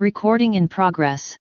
Recording in progress.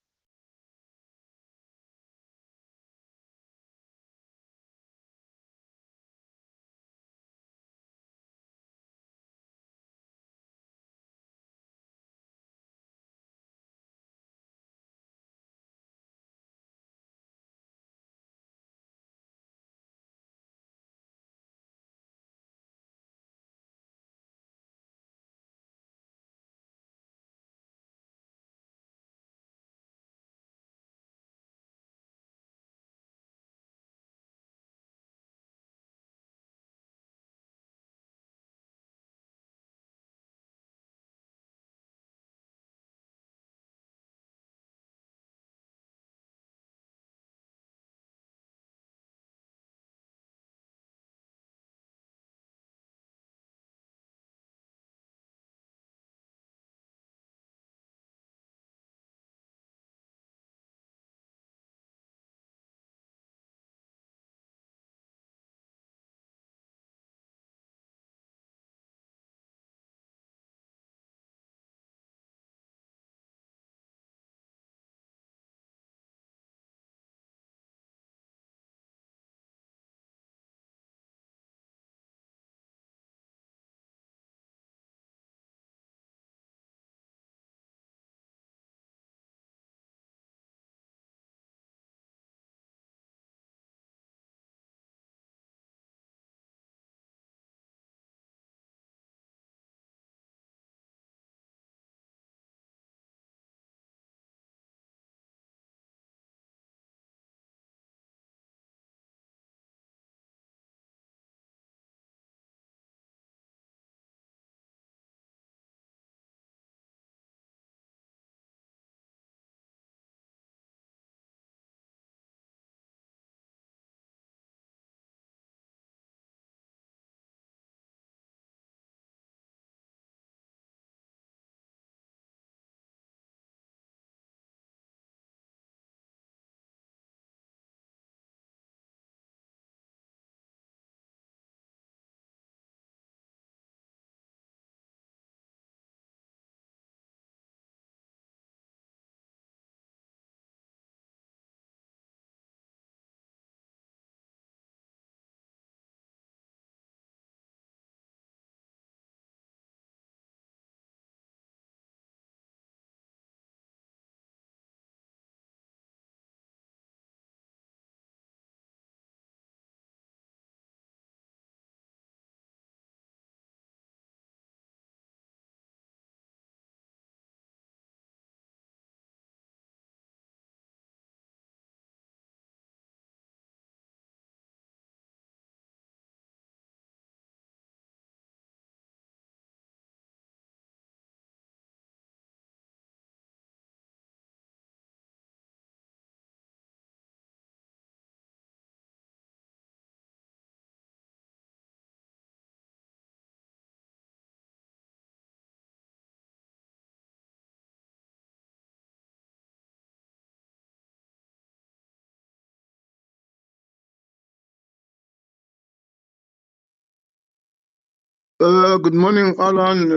Good morning, Alan.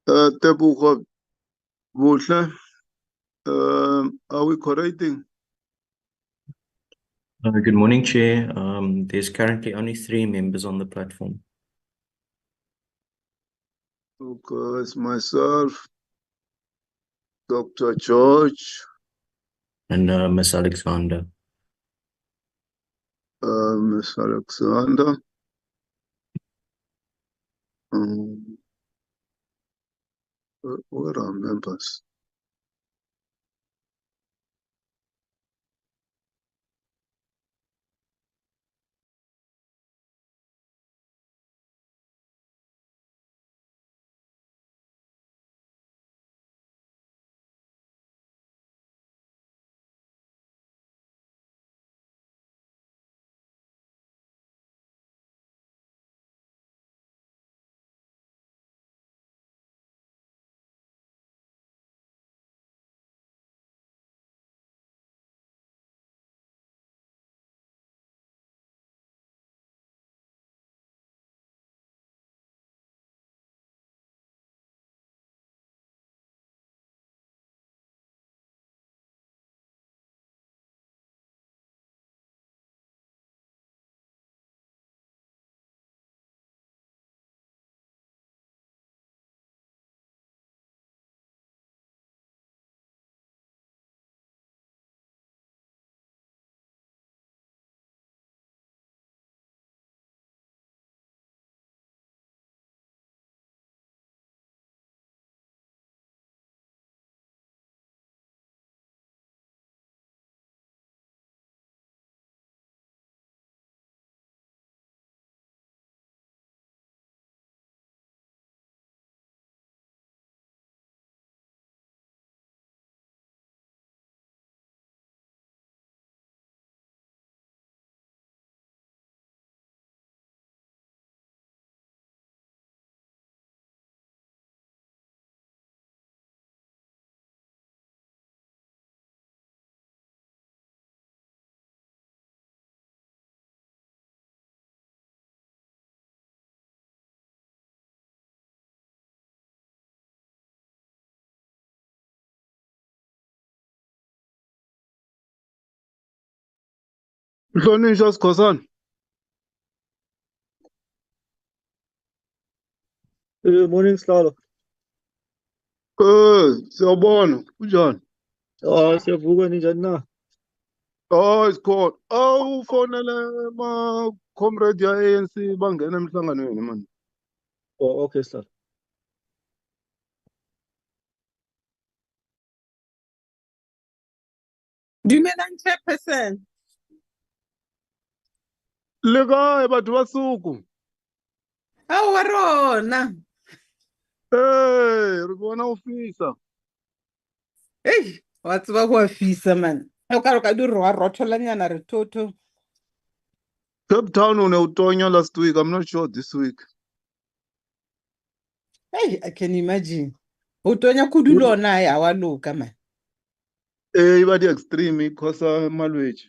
Tebogo Buhle. Are we correcting? Good morning, Chair. There's currently only 3 members on the platform. Okay, it's myself, Dr. George, And Ms. Alexander. Miss Alexander. Where are members? Hlonishwa Sikhosana. Morning, Slalo. Siyabona, kunjani? Siyavuka ninjani na? Isikhona. Ufonele ma-comrade ya-ANC bangena emhlanganweni mani. Okay, Slalo. Dumelang Chairperson. Le kae batho ba suku? Ao wa rona. Re bona o fisa. Hey, wa tseba go a fisa man. O ka re ka di roa rotholanyana re toto. Cape Town o ne o tonya last week. I'm not sure this week. Hey, I can imagine. O tonya kudu lona ya wa loka man. Iba di extreme ikhosa malwetši.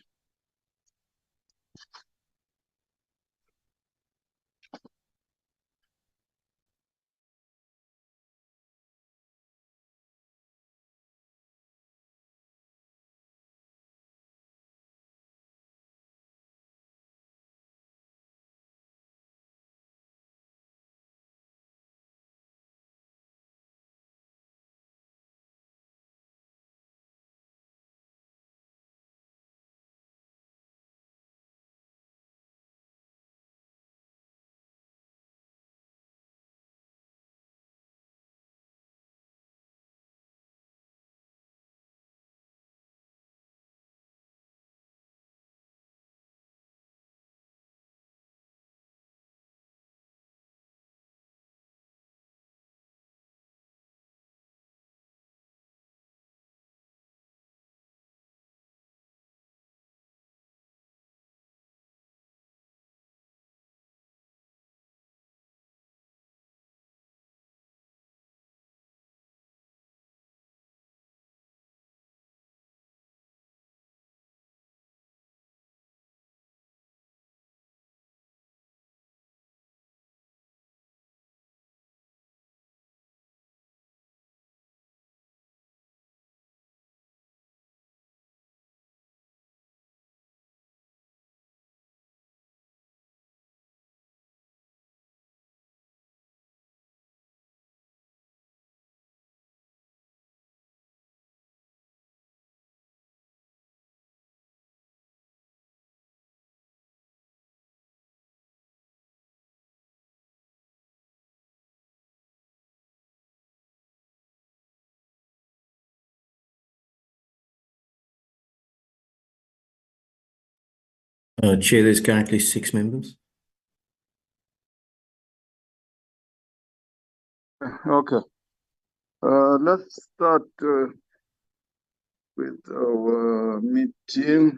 Chair, there's currently 6 members. Okay. Let's start with our meeting.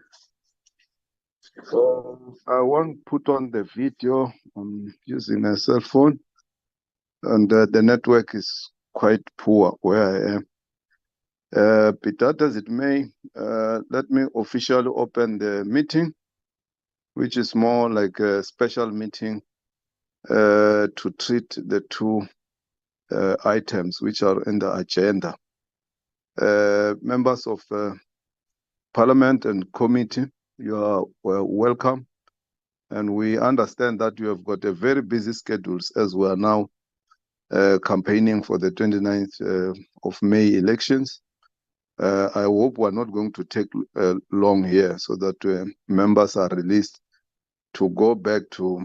I won't put on the video. I'm using a cell phone, and the network is quite poor where I am. Be that as it may, let me officially open the meeting, which is more like a special meeting to treat the two items which are in the agenda. Members of Parliament and committee, you are welcome. And we understand that you have got a very busy schedules as we are now campaigning for the 29th of May elections. I hope we're not going to take long here so that members are released to go back to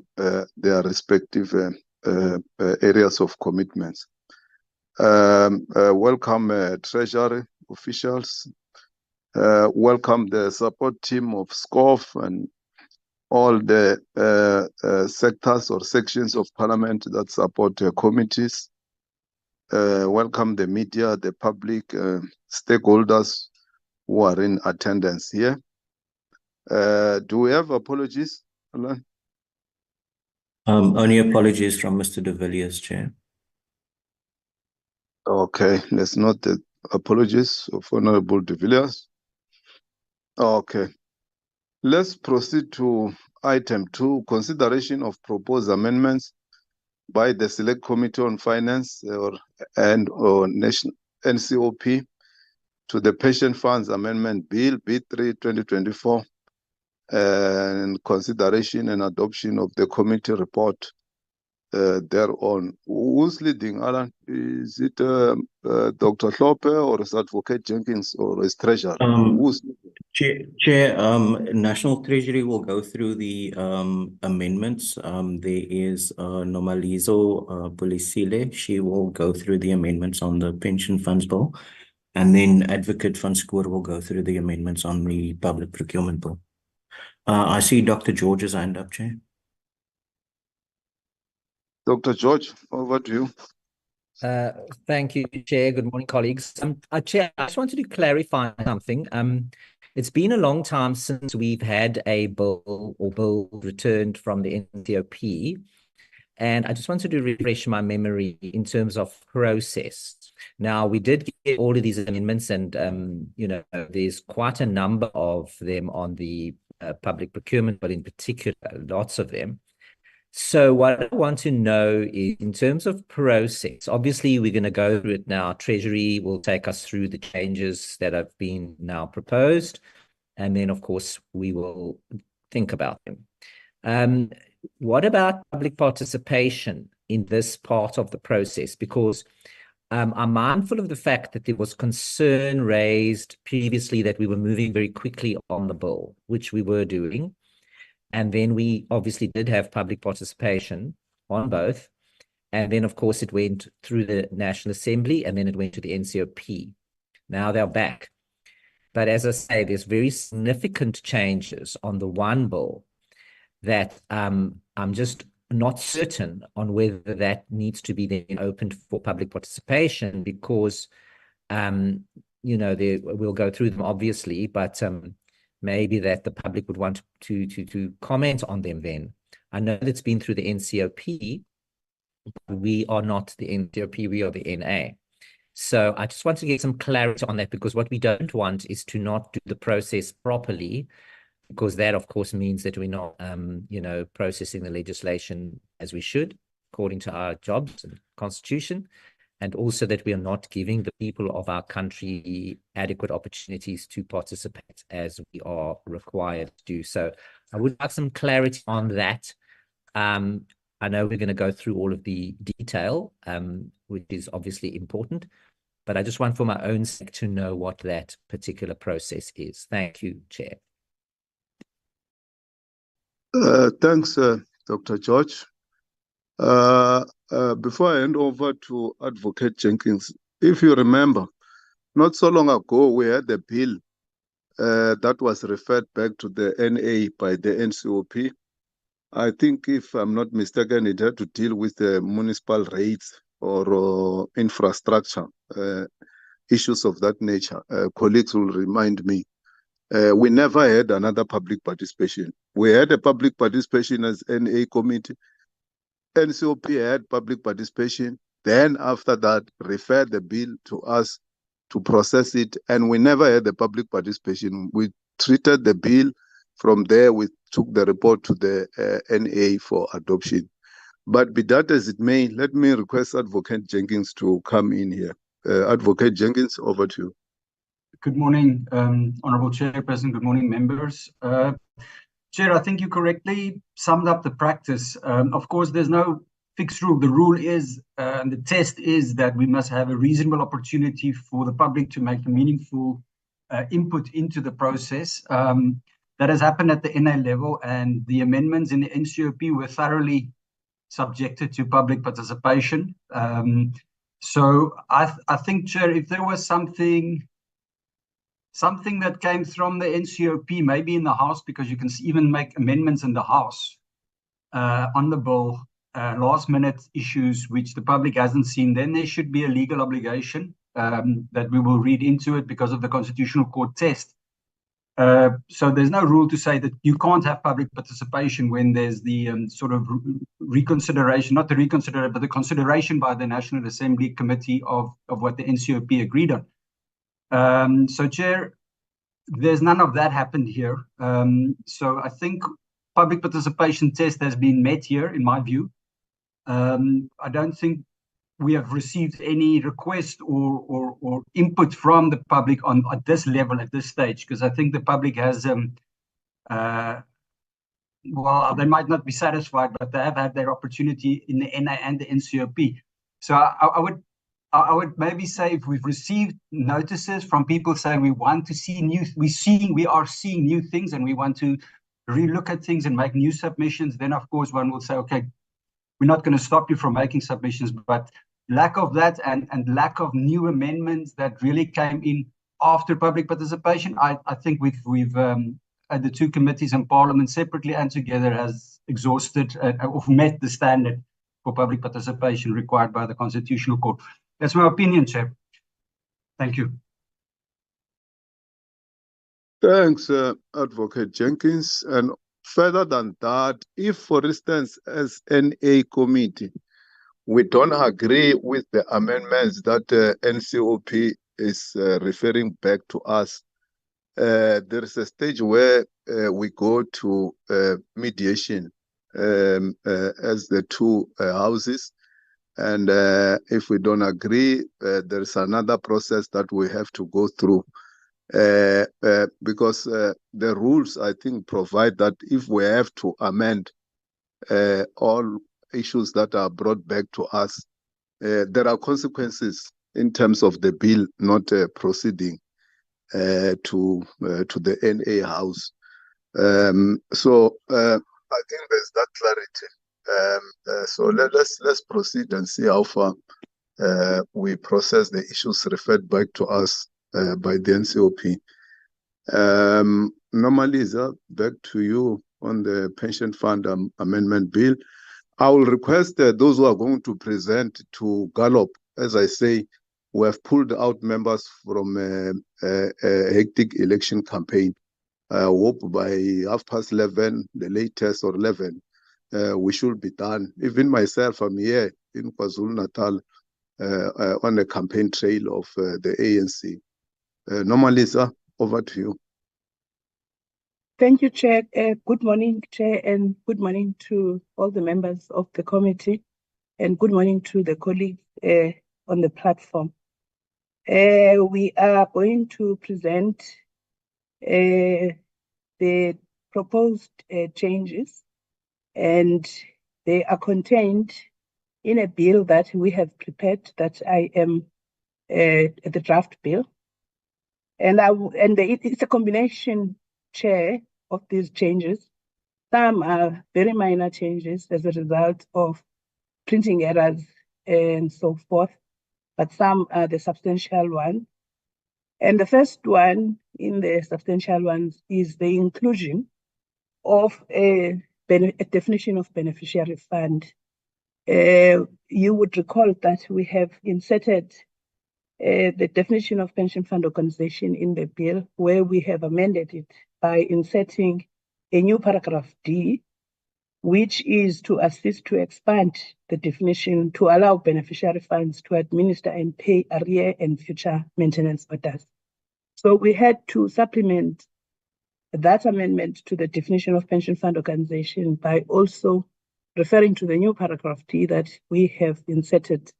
their respective areas of commitments. Welcome Treasury officials. Welcome the support team of SCOF and all the sectors or sections of Parliament that support committees. Welcome the media, the public, stakeholders who are in attendance here. Do we have apologies, Alan? Only apologies from Mr. de Villiers, Chair. Okay, let's note the apologies of Honorable de Villiers. Okay, let's proceed to item 2, consideration of proposed amendments by the Select Committee on Finance or National NCOP to the Pension Funds Amendment Bill B3 2024 and consideration and adoption of the committee report thereon. Who's leading, Alan? Is it Dr. Hlophe or is Advocate Jenkins or is Treasurer? Who's Chair, National Treasury will go through the amendments. There is Nomalizo Pulisile. She will go through the amendments on the pension funds bill. And then Advocate Van Schoor will go through the amendments on the Public Procurement Bill. I see Dr. George's hand up, Chair. Dr. George, over to you. Thank you, Chair. Good morning, colleagues. Chair, I just wanted to clarify something. It's been a long time since we've had a bill or bill returned from the NCOP, and I just wanted to refresh my memory in terms of process. Now, we did get all of these amendments, and you know, there's quite a number of them on the public procurement, but in particular, lots of them. So what I want to know is, in terms of process, obviously we're going to go through it now. Treasury will take us through the changes that have been now proposed. And then, of course, we will think about them. What about public participation in this part of the process? Because I'm mindful of the fact that there was concern raised previously that we were moving very quickly on the bill, which we were doing. And then we obviously did have public participation on both. And then, of course, it went through the National Assembly and then it went to the NCOP. Now they're back. But as I say, there's very significant changes on the one bill that I'm just not certain on whether that needs to be then opened for public participation because, you know, we'll go through them obviously, but maybe that the public would want to comment on them then. I know that it's been through the NCOP. We are not the NCOP, we are the NA. So I just want to get some clarity on that because what we don't want is to not do the process properly because that, of course, means that we're not, you know, processing the legislation as we should, according to our jobs and constitution. And also that we are not giving the people of our country adequate opportunities to participate as we are required to do. So I would like some clarity on that. I know we're going to go through all of the detail, which is obviously important, but I just want for my own sake to know what that particular process is. Thank you, Chair. Thanks, Dr. George. Before I hand over to Advocate Jenkins, if you remember, not so long ago, we had a bill that was referred back to the NA by the NCOP. I think, if I'm not mistaken, it had to deal with the municipal rates or infrastructure issues of that nature. Colleagues will remind me. We never had another public participation. We had a public participation as NA committee. NCOP had public participation, then after that referred the bill to us to process it, and we never had the public participation. We treated the bill. From there, we took the report to the NA for adoption. But be that as it may, let me request Advocate Jenkins to come in here. Advocate Jenkins, over to you. Good morning, Honourable Chairperson. Good morning, members. Chair, I think you correctly summed up the practice. Of course, there's no fixed rule. The rule is, the test is that we must have a reasonable opportunity for the public to make a meaningful input into the process. That has happened at the NA level, and the amendments in the NCOP were thoroughly subjected to public participation. So I think, Chair, if there was something that came from the NCOP, maybe in the House, because you can even make amendments in the House on the bill, last minute issues which the public hasn't seen, then there should be a legal obligation that we will read into it because of the Constitutional Court test. So there's no rule to say that you can't have public participation when there's the sort of reconsideration, not the reconsideration, but the consideration by the National Assembly Committee of what the NCOP agreed on. So, Chair, there's none of that happened here. So I think public participation test has been met here, in my view. I don't think we have received any request or input from the public at this level, at this stage, because I think the public has well, they might not be satisfied, but they have had their opportunity in the NA and the NCOP. So I would maybe say if we've received notices from people saying we want to see we are seeing new things and we want to relook at things and make new submissions, then of course one will say, okay, we're not going to stop you from making submissions. But lack of that and lack of new amendments that really came in after public participation, I think we've the two committees in Parliament separately and together has exhausted or met the standard for public participation required by the Constitutional Court. That's my opinion, Chair. Thank you. Thanks, Advocate Jenkins. And further than that, if, for instance, as NA committee, we don't agree with the amendments that NCOP is referring back to us, there is a stage where we go to mediation as the two houses. And if we don't agree, there is another process that we have to go through. Because the rules, I think, provide that if we have to amend all issues that are brought back to us, there are consequences in terms of the bill not proceeding to the NA House. So I think there's that clarity. So let's proceed and see how far we process the issues referred back to us by the NCOP. Normaliza, back to you on the Pension Fund Amendment Bill. I will request those who are going to present to gallop. As I say, we have pulled out members from a hectic election campaign. I hope by 11:30, the latest, or 11, we should be done. Even myself, I'm here in KwaZulu-Natal on the campaign trail of the ANC. Normaliza, over to you. Thank you, Chair. Good morning, Chair, and good morning to all the members of the committee, and good morning to the colleagues on the platform. We are going to present the proposed changes, and they are contained in a bill that we have prepared, that I am the draft bill. And it's a combination, Chair, of these changes. Some are very minor changes as a result of printing errors and so forth, but some are the substantial one. And the first one in the substantial ones is the inclusion of a definition of beneficiary fund. You would recall that we have inserted the definition of pension fund organization in the bill, where we have amended it by inserting a new paragraph D, which is to assist to expand the definition to allow beneficiary funds to administer and pay arrear and future maintenance orders. So we had to supplement that amendment to the definition of pension fund organization by also referring to the new paragraph D that we have inserted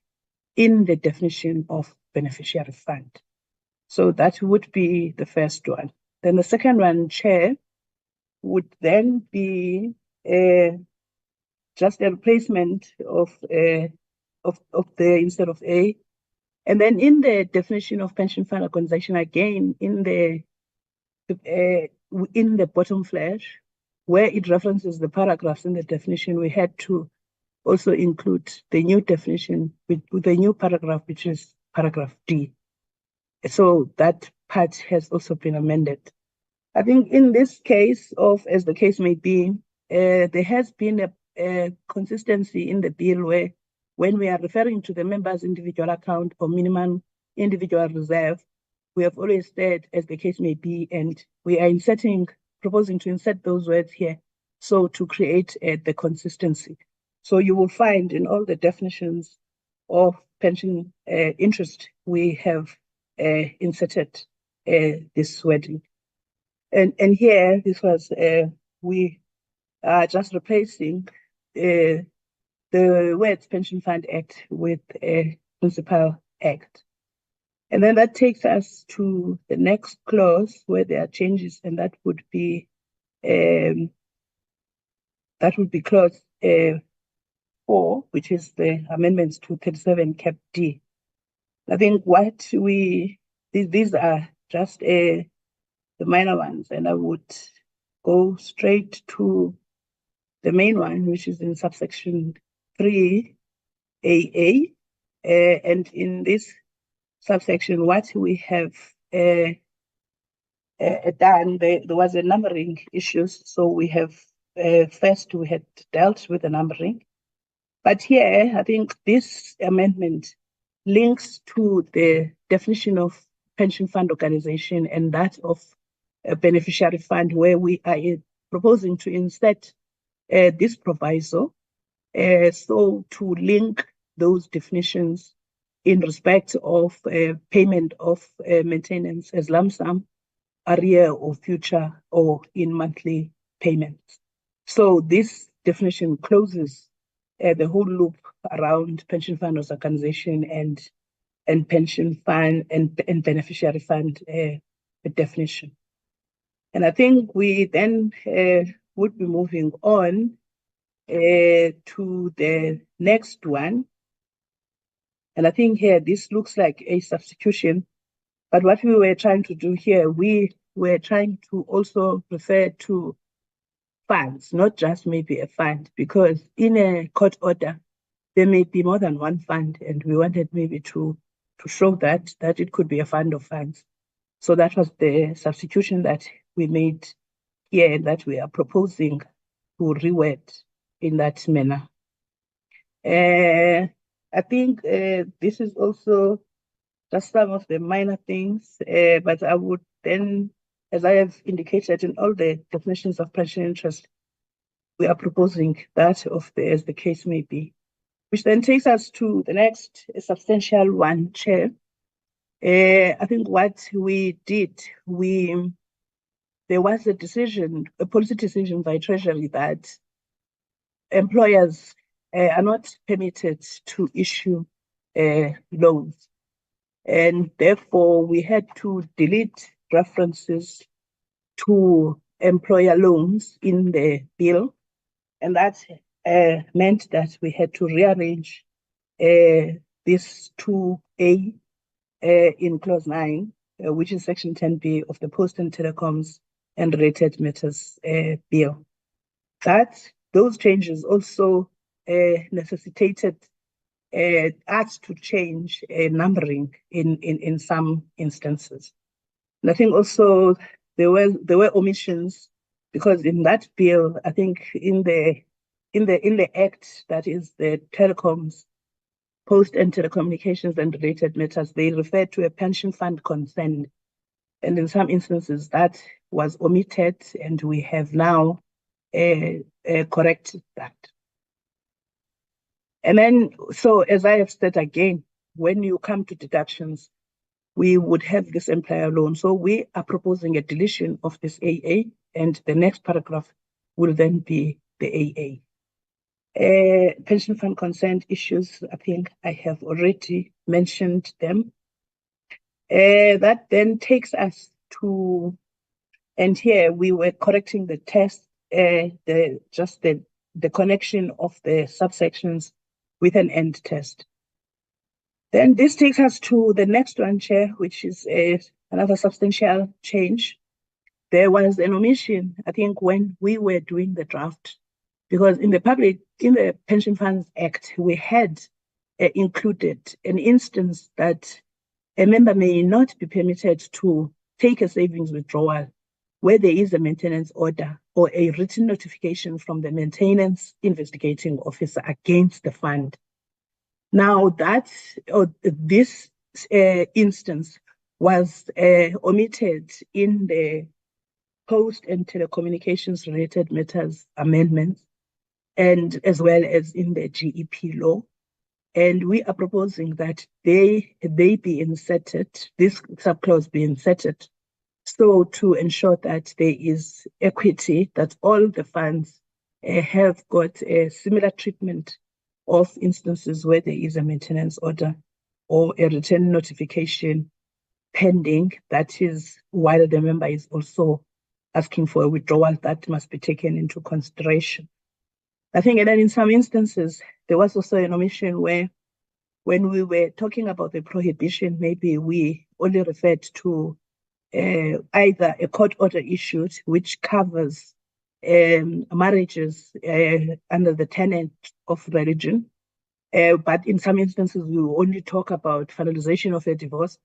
in the definition of beneficiary fund. So that would be the first one. Then the second one, Chair, would then be just a replacement of the instead of A. And then in the definition of pension fund organization, again, in the bottom flash, where it references the paragraphs in the definition, we had to also include the new definition with the new paragraph, which is paragraph D. So that part has also been amended. I think in this case, as the case may be, there has been a consistency in the bill where when we are referring to the member's individual account or minimum individual reserve, we have always said, as the case may be, and we are proposing to insert those words here, so to create the consistency. So you will find in all the definitions of pension interest, we have inserted this wording. And here, this was, we are just replacing the words Pension Fund Act with a Principal Act. And then that takes us to the next clause where there are changes, and that would be That would be clause 4, which is the amendments to 37 Cap D. I think these are just the minor ones, and I would go straight to the main one, which is in subsection 3AA. And in this subsection, what we have done, there was a numbering issues. So we have, first we had dealt with the numbering. But here, I think this amendment links to the definition of pension fund organization and that of a beneficiary fund, where we are proposing to insert this proviso, so to link those definitions in respect of payment of maintenance as lump sum, arrear or future or in monthly payments. So this definition closes the whole loop around pension fund organization and pension fund and beneficiary fund definition. And I think we then would be moving on to the next one. And I think here, this looks like a substitution, but what we were trying to do here, we were trying to also refer to funds, not just maybe a fund, because in a court order, there may be more than one fund, and we wanted maybe to show that it could be a fund of funds. So that was the substitution that we made here, and that we are proposing to reword in that manner. I think this is also just some of the minor things, but I would then, as I have indicated in all the definitions of pension interest, we are proposing that as the case may be, which then takes us to the next substantial one, Chair. I think what we did, there was a policy decision by Treasury that employers are not permitted to issue loans. And therefore, we had to delete references to employer loans in the bill. And that meant that we had to rearrange this 2A in clause 9, which is section 10B of the Post and Telecoms and Related Matters Bill. Those changes also necessitated us to change numbering in some instances. And I think also there were omissions, because in that bill, I think in the act, that is the Telecoms, Post and Telecommunications and Related Matters, they refer to a pension fund consent. And in some instances that was omitted, and we have now corrected that. And then, so as I have said again, when you come to deductions, we would have this employer loan. So we are proposing a deletion of this AA, and the next paragraph will then be the AA. Pension fund consent issues, I think I have already mentioned them. That then takes us to, and here we were correcting the test, the connection of the subsections with an end test. Then this takes us to the next one, Chair, which is another substantial change. There was an omission, I think, when we were doing the draft, because in the Pension Funds Act, we had included an instance that a member may not be permitted to take a savings withdrawal where there is a maintenance order or a written notification from the maintenance investigating officer against the fund. Now this instance was omitted in the Post and Telecommunications Related Matters amendments, and as well as in the GEP law. And we are proposing that they be inserted, this subclause be inserted, so to ensure that there is equity, that all the funds have got a similar treatment of instances where there is a maintenance order or a return notification pending, that is while the member is also asking for a withdrawal that must be taken into consideration. I think, and then in some instances, there was also an omission where when we were talking about the prohibition, maybe we only referred to either a court order issued, which covers marriages under the tenet of religion. But in some instances, we will only talk about finalization of a divorce,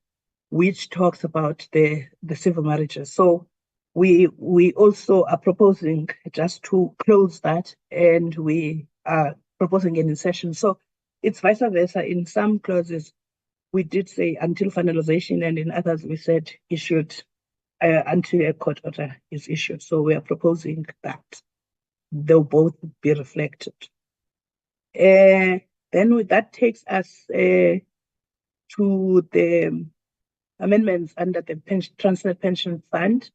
which talks about the civil marriages. So we also are proposing just to close that, and we are proposing an insertion. So it's vice versa. In some clauses, we did say until finalization, and in others we said issued until a court order is issued. So we are proposing that they'll both be reflected. Then that takes us to the amendments under the Transnet Pension Fund.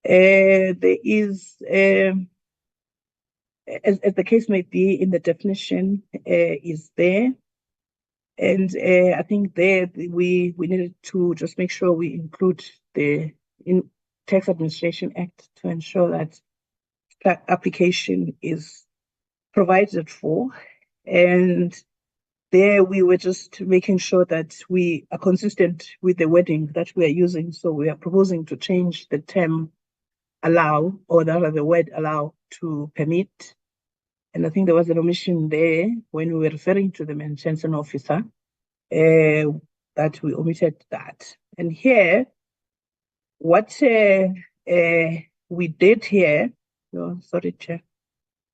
There is, as the case may be, in the definition is there. And I think there we needed to just make sure we include the Tax Administration Act to ensure that application is provided for. And there we were just making sure that we are consistent with the wording that we are using. So we are proposing to change the term allow, or rather the word allow, to permit. And I think there was an omission there when we were referring to the maintenance officer, that we omitted that. And here, what we did here, sorry, Chair,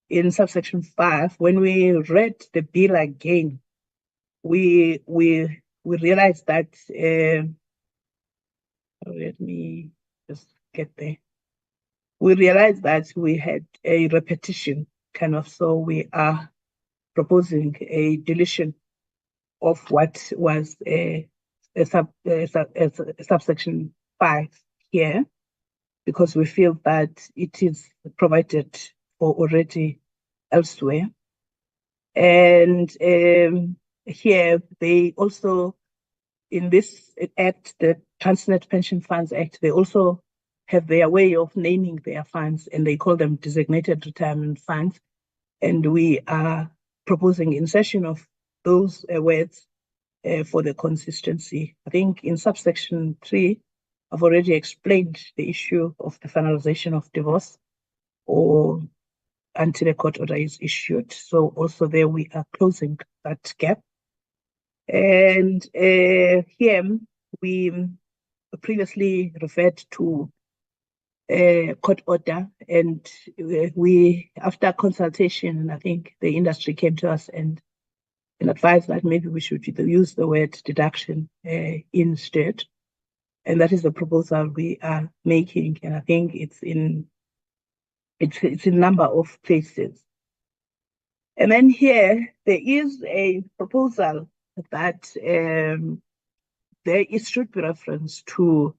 in subsection 5, when we read the bill again, we realized that, let me just get there. We realized that we had a repetition kind of, so we are proposing a deletion of what was a subsection 5 here, because we feel that it is provided for already elsewhere. And here they also, in this act, the Transnet Pension Funds Act, they also have their way of naming their funds, and they call them designated retirement funds. And we are proposing insertion of those words for the consistency. I think in subsection 3, I've already explained the issue of the finalization of divorce or until a court order is issued. So also there we are closing that gap. And here we previously referred to a court order, and we, after consultation, I think the industry came to us and advised that maybe we should use the word deduction instead. And that is the proposal we are making, and I think it's in a number of places. And then here there is a proposal that should be reference to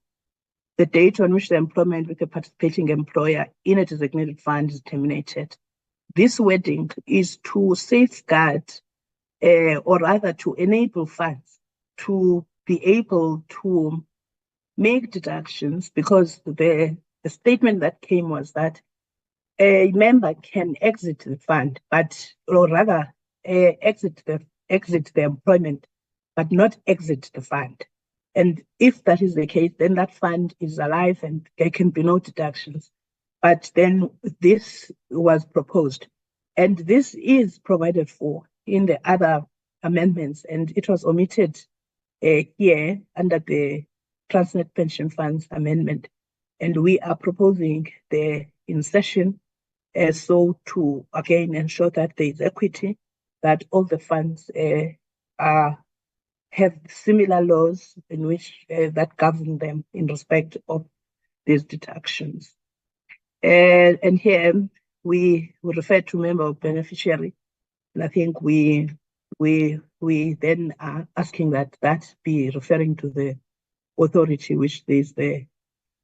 the date on which the employment with a participating employer in a designated fund is terminated. This wording is to safeguard, or rather to enable funds to be able to make deductions, because the statement that came was that a member can exit the fund, or rather exit the employment, but not exit the fund. And if that is the case, then that fund is alive and there can be no deductions. But then this was proposed, and this is provided for in the other amendments, and it was omitted here under the Transnet Pension Funds Amendment. And we are proposing the insertion so to again ensure that there is equity, that all the funds have similar laws in which that govern them in respect of these deductions. And here we refer to member of beneficiary, and I think we then are asking that be referring to the authority, which is the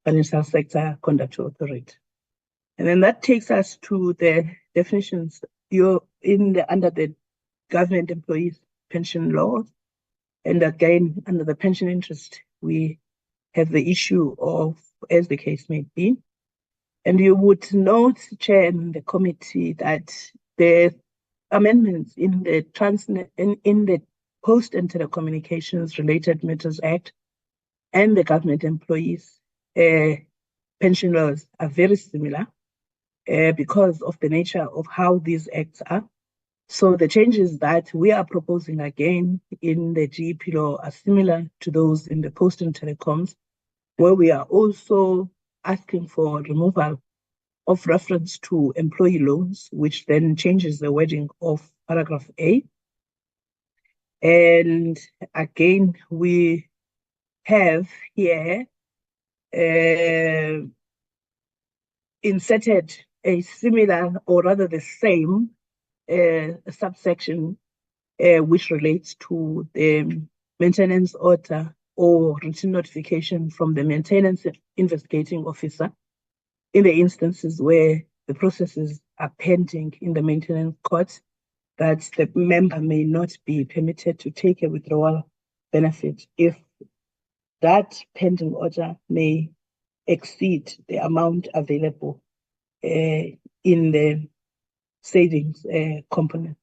Financial Sector Conduct Authority. And then that takes us to the definitions. Under the government employees pension law, and again under the pension interest, we have the issue of, as the case may be, And you would note, Chair, in the committee that the amendments in the Post and Telecommunications Related Matters Act and the Government Employees Pension Laws are very similar because of the nature of how these acts are. So the changes that we are proposing again in the GEP law are similar to those in the Post and Telecoms, where we are also asking for removal of reference to employee loans, which then changes the wording of paragraph A. And again, we have here inserted a similar, or rather the same subsection which relates to the maintenance order or written notification from the maintenance investigating officer in the instances where the processes are pending in the maintenance court, that the member may not be permitted to take a withdrawal benefit if that pending order may exceed the amount available in the savings component.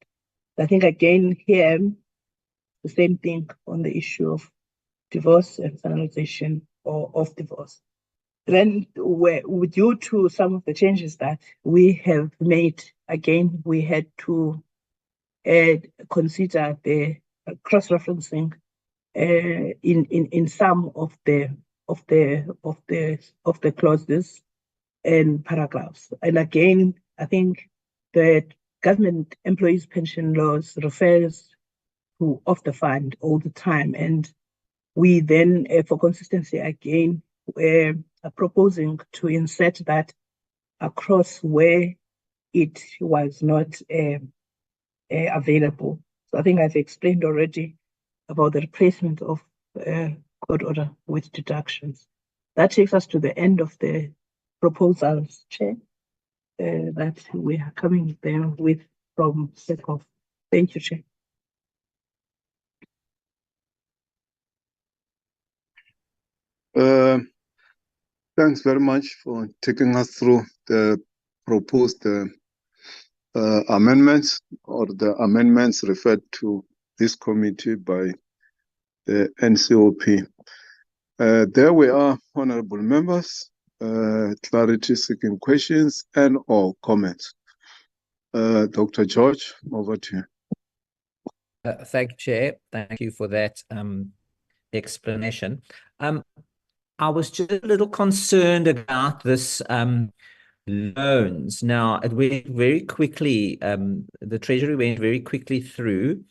I think again here, the same thing on the issue of divorce and finalization of divorce. Then due to some of the changes that we have made, again, we had to consider the cross-referencing in some of the clauses and paragraphs. And again, I think the Government Employees Pension Laws refers to of the fund all the time, and we then, for consistency again, are proposing to insert that across where it was not available. So I think I've explained already about the replacement of court order with deductions. That takes us to the end of the proposals, Chair, that we are coming there with from SECOF. Thank you, Chair. Thanks very much for taking us through the proposed amendments, or the amendments referred to this committee by the NCOP. There we are, honorable members, clarity seeking questions and or comments. Dr. George, over to you. Thank you, Chair. Thank you for that explanation. I was just a little concerned about this loans. Now, it went very quickly, the Treasury went very quickly through.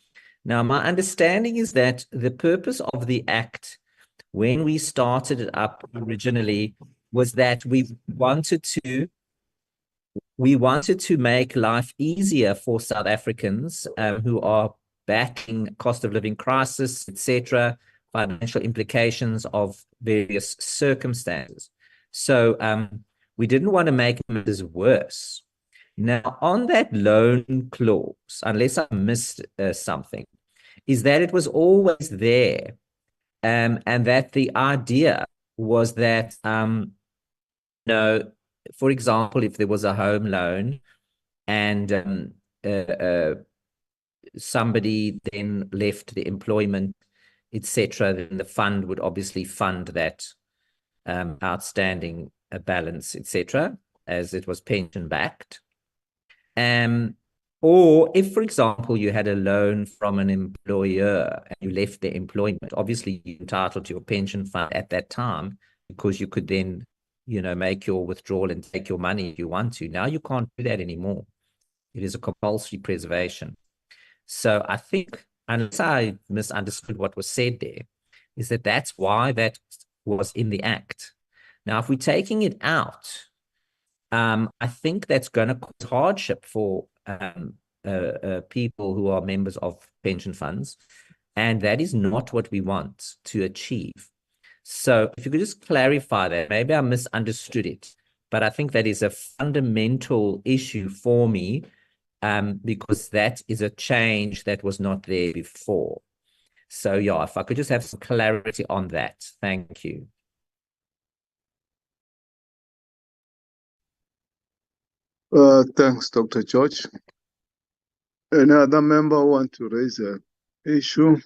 Now, my understanding is that the purpose of the Act, when we started it up originally, was that we wanted to make life easier for South Africans who are battling cost of living crisis, etc., financial implications of various circumstances. So we didn't want to make matters worse. Now, on that loan clause, unless I missed something, is that it was always there, and that the idea was that, for example, if there was a home loan and somebody then left the employment, etc., then the fund would obviously fund that outstanding balance, etc., as it was pension backed. Or if, for example, you had a loan from an employer and you left their employment, obviously you're entitled to your pension fund at that time, because you could then, make your withdrawal and take your money if you want to. Now you can't do that anymore. It is a compulsory preservation. So I think, unless I misunderstood what was said there, is that that's why that was in the Act. Now, if we're taking it out, I think that's going to cause hardship for people who are members of pension funds, and that is not what we want to achieve. So if you could just clarify that, maybe I misunderstood it, but I think that is a fundamental issue for me, because that is a change that was not there before. So yeah, if I could just have some clarity on that. Thank you. Thanks, Dr. George. Any other member want to raise an issue,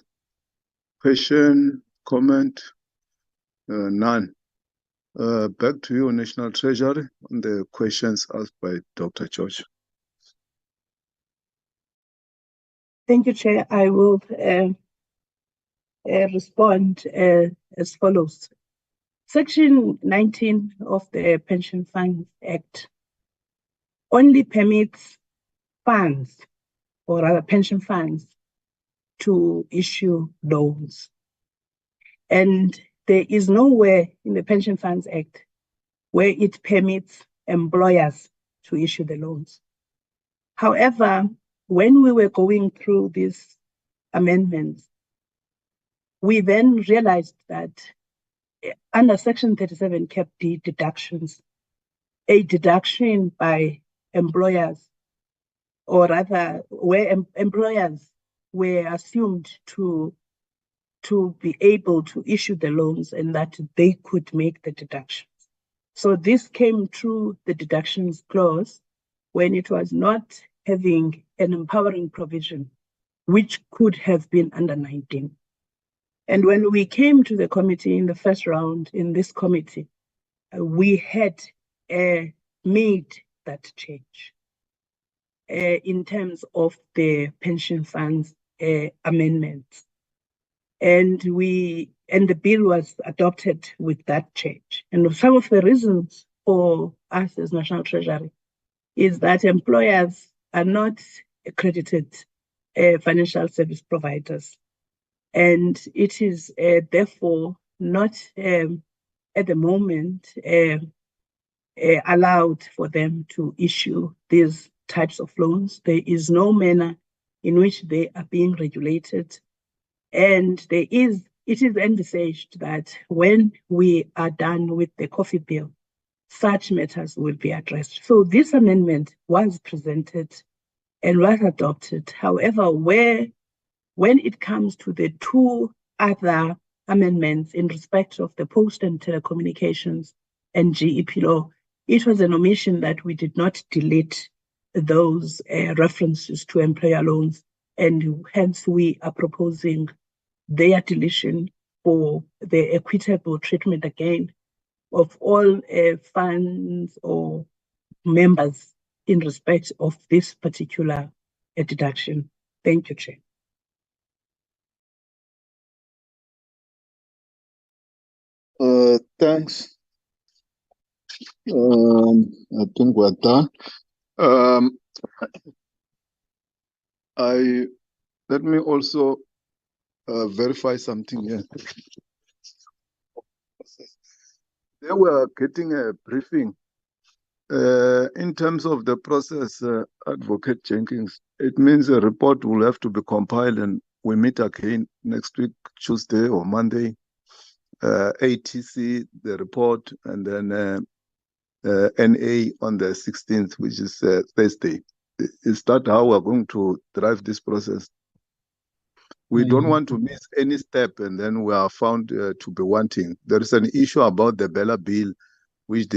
question, comment? None. Back to you, National Treasury, on the questions asked by Dr. George. Thank you, Chair. I will respond as follows. Section 19 of the Pension Funds Act only permits funds, or rather pension funds, to issue loans. And there is nowhere in the Pension Funds Act where it permits employers to issue the loans. However, when we were going through these amendments, we then realized that under Section 37 Cap D deductions, a deduction by employers, or rather where employers were assumed to be able to issue the loans and that they could make the deductions. So this came through the deductions clause when it was not having an empowering provision, which could have been under 19. And when we came to the committee in the first round in this committee, we had made that change in terms of the pension funds amendments. And the bill was adopted with that change. And some of the reasons for us as National Treasury is that employers are not accredited financial service providers. And it is therefore not at the moment allowed for them to issue these types of loans. There is no manner in which they are being regulated. And it is envisaged that when we are done with the coffee bill, such matters will be addressed. So this amendment was presented and was adopted. However, when it comes to the two other amendments in respect of the Post and Telecommunications and GEP law, it was an omission that we did not delete those references to employer loans, and hence we are proposing their deletion for the equitable treatment again of all funds or members in respect of this particular deduction. Thank you, Chair. Thanks. I think we're done. Let me also verify something here. They were getting a briefing in terms of the process, Advocate Jenkins. It means a report will have to be compiled and we meet again next week, Tuesday or Monday. ATC, the report, and then NA on the 16th, which is Thursday. Is that how we're going to drive this process? We don't want to miss any step and then we are found to be wanting. There is an issue about the Bella bill, which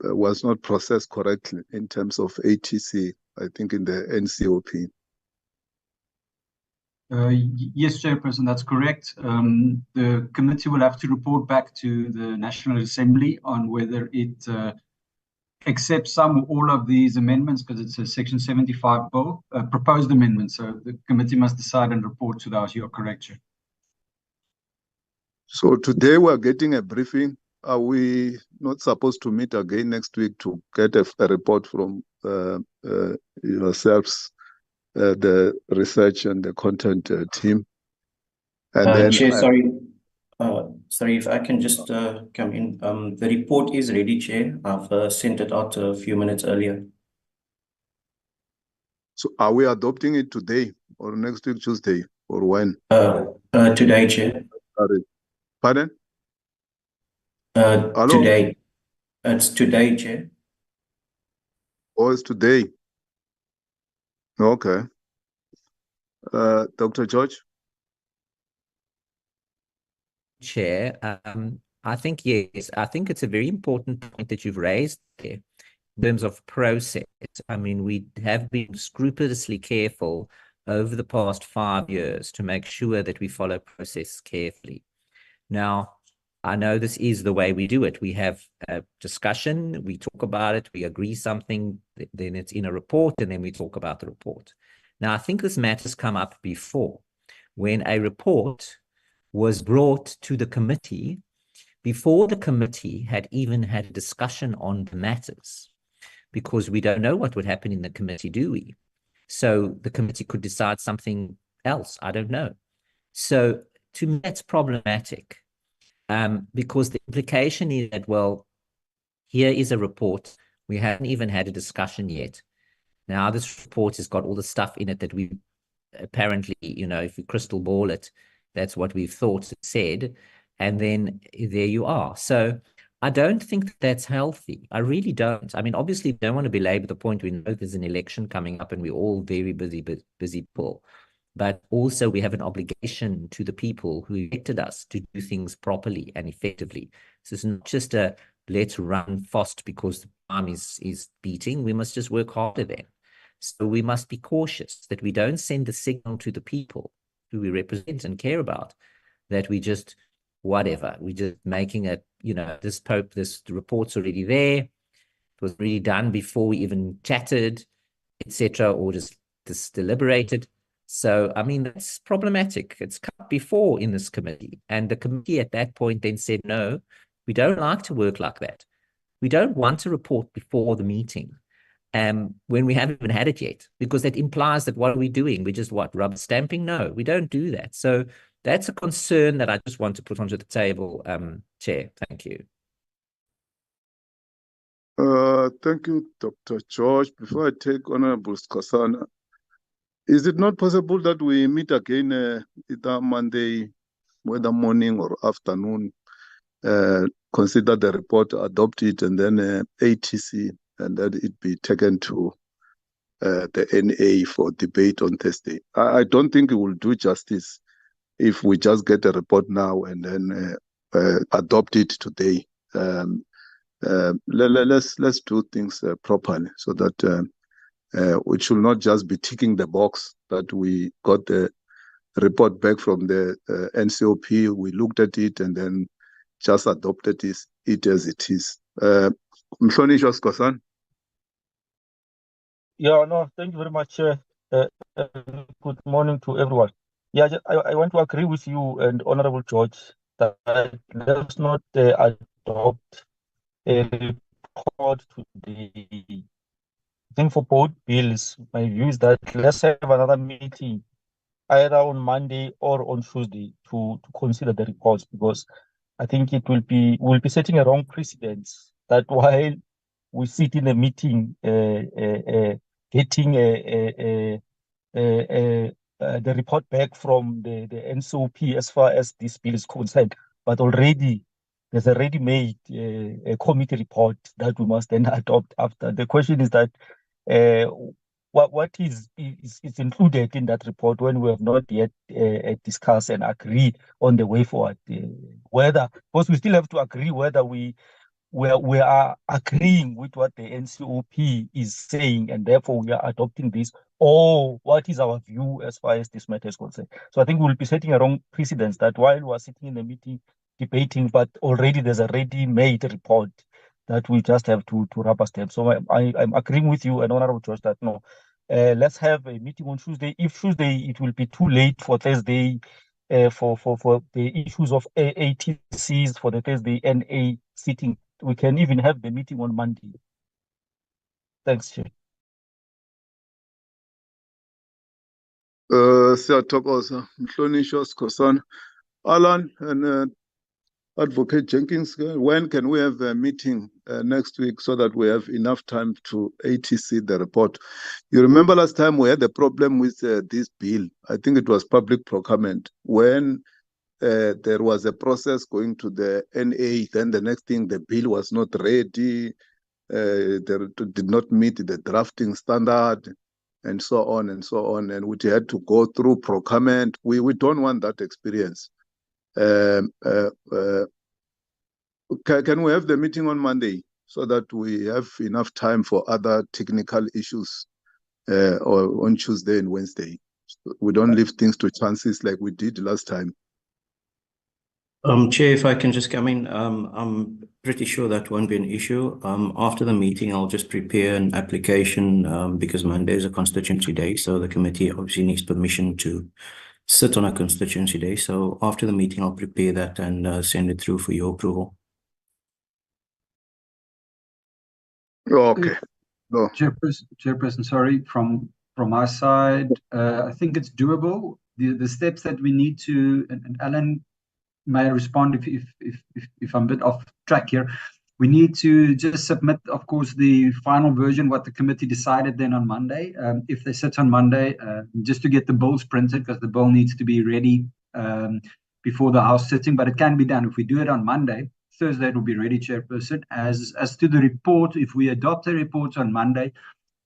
was not processed correctly in terms of ATC, I think in the NCOP. Yes, Chairperson, that's correct. The committee will have to report back to the National Assembly on whether it accepts some or all of these amendments, because it's a Section 75 bill, proposed amendments. So the committee must decide and report to the House. You're correct, Chair. So today we're getting a briefing. Are we not supposed to meet again next week to get a report from yourselves, the research and the content team? And then Chair, sorry if I can just come in. The report is ready, Chair. I've sent it out a few minutes earlier. So are we adopting it today or next week, Tuesday, or when? Today, Chair. Pardon? Today. It's today, Chair. Oh, it's today. Okay. Dr. George? Chair, I think, yes, I think it's a very important point that you've raised there. in terms of process, I mean, we have been scrupulously careful over the past 5 years to make sure that we follow process carefully. Now, I know this is the way we do it. We have a discussion, we talk about it, we agree something, then it's in a report, and then we talk about the report. Now, I think this matter's come up before, when a report was brought to the committee before the committee had even had a discussion on the matters, because we don't know what would happen in the committee, do we? So the committee could decide something else, I don't know. So to me, that's problematic. Because the implication is that, well, here is a report. We haven't even had a discussion yet. Now this report has got all the stuff in it that we apparently, you know, if we crystal ball it, that's what we've thought it said. And then there you are. So I don't think that's healthy. I really don't. I mean, obviously, we don't want to belabor the point. We know there's an election coming up and we're all very busy people. But also we have an obligation to the people who elected us to do things properly and effectively. So it's not just a let's run fast because the time is beating. We must just work harder then. So we must be cautious that we don't send the signal to the people who we represent and care about that we just, whatever, we're just making it, you know, this report's already there. It was really done before we even chatted, etc., or just deliberated. So, I mean, that's problematic. It's come before in this committee. And the committee at that point then said, no, we don't like to work like that. We don't want to report before the meeting when we haven't even had it yet, because that implies that what are we doing? We just rubber stamping? No, we don't do that. So that's a concern that I just want to put onto the table, Chair. Thank you. Thank you, Dr. George. Before I take Honorable Skosana, is it not possible that we meet again either Monday, whether morning or afternoon, consider the report, adopt it, and then ATC, and then it be taken to the NA for debate on Thursday? I don't think it will do justice if we just get a report now and then adopt it today. Let's do things properly so that we should not just be ticking the box that we got the report back from the NCOP, we looked at it and then just adopted it as it is. Mhlonishwa Skosana. Yeah, no, thank you very much. Good morning to everyone. Yeah, I want to agree with you and Honorable George that let's not adopt a report today. I think for both bills, my view is that let's have another meeting either on Monday or on Tuesday to consider the reports, because I think we'll be setting a wrong precedence that while we sit in a meeting getting the report back from the NCOP as far as this bill is concerned, but already there's a ready-made a committee report that we must then adopt after. The question is that what is included in that report when we have not yet discussed and agreed on the way forward? Because we still have to agree whether we are agreeing with what the NCOP is saying, and therefore we are adopting this, or what is our view as far as this matter is concerned. So I think we'll be setting a wrong precedence that while we are sitting in the meeting debating, but already there's a ready-made report that we just have to rubber stamp. So I'm agreeing with you and Honorable George that no, let's have a meeting on Tuesday. If Tuesday it will be too late for Thursday, for the issues of ATCs for the Thursday NA sitting, we can even have the meeting on Monday. Thanks, Chair. Siyathokoza, Mhlonishwa Skosana. Alan and Advocate Jenkins, when can we have a meeting next week so that we have enough time to ATC the report? You remember last time we had a problem with this bill. I think it was public procurement. When there was a process going to the NA, then the next thing, the bill was not ready, did not meet the drafting standard, and so on and so on, and we had to go through procurement. We don't want that experience. Can we have the meeting on Monday? so that we have enough time for other technical issues or on Tuesday and Wednesday. We don't leave things to chances like we did last time. Chair, if I can just come in, I'm pretty sure that won't be an issue. After the meeting, I'll just prepare an application because Monday is a constituency day, so the committee obviously needs permission to sit on a constituency day. So after the meeting, I'll prepare that and send it through for your approval. Okay. No. Chairperson, sorry, from my side, I think it's doable. The steps that we need to, and Alan may respond if I'm a bit off track here. We need to just submit, of course, the final version, what the committee decided then on Monday. If they sit on Monday, just to get the bills printed, because the bill needs to be ready before the House sitting, but it can be done. If we do it on Monday, Thursday it will be ready, Chairperson. As to the report, if we adopt the report on Monday,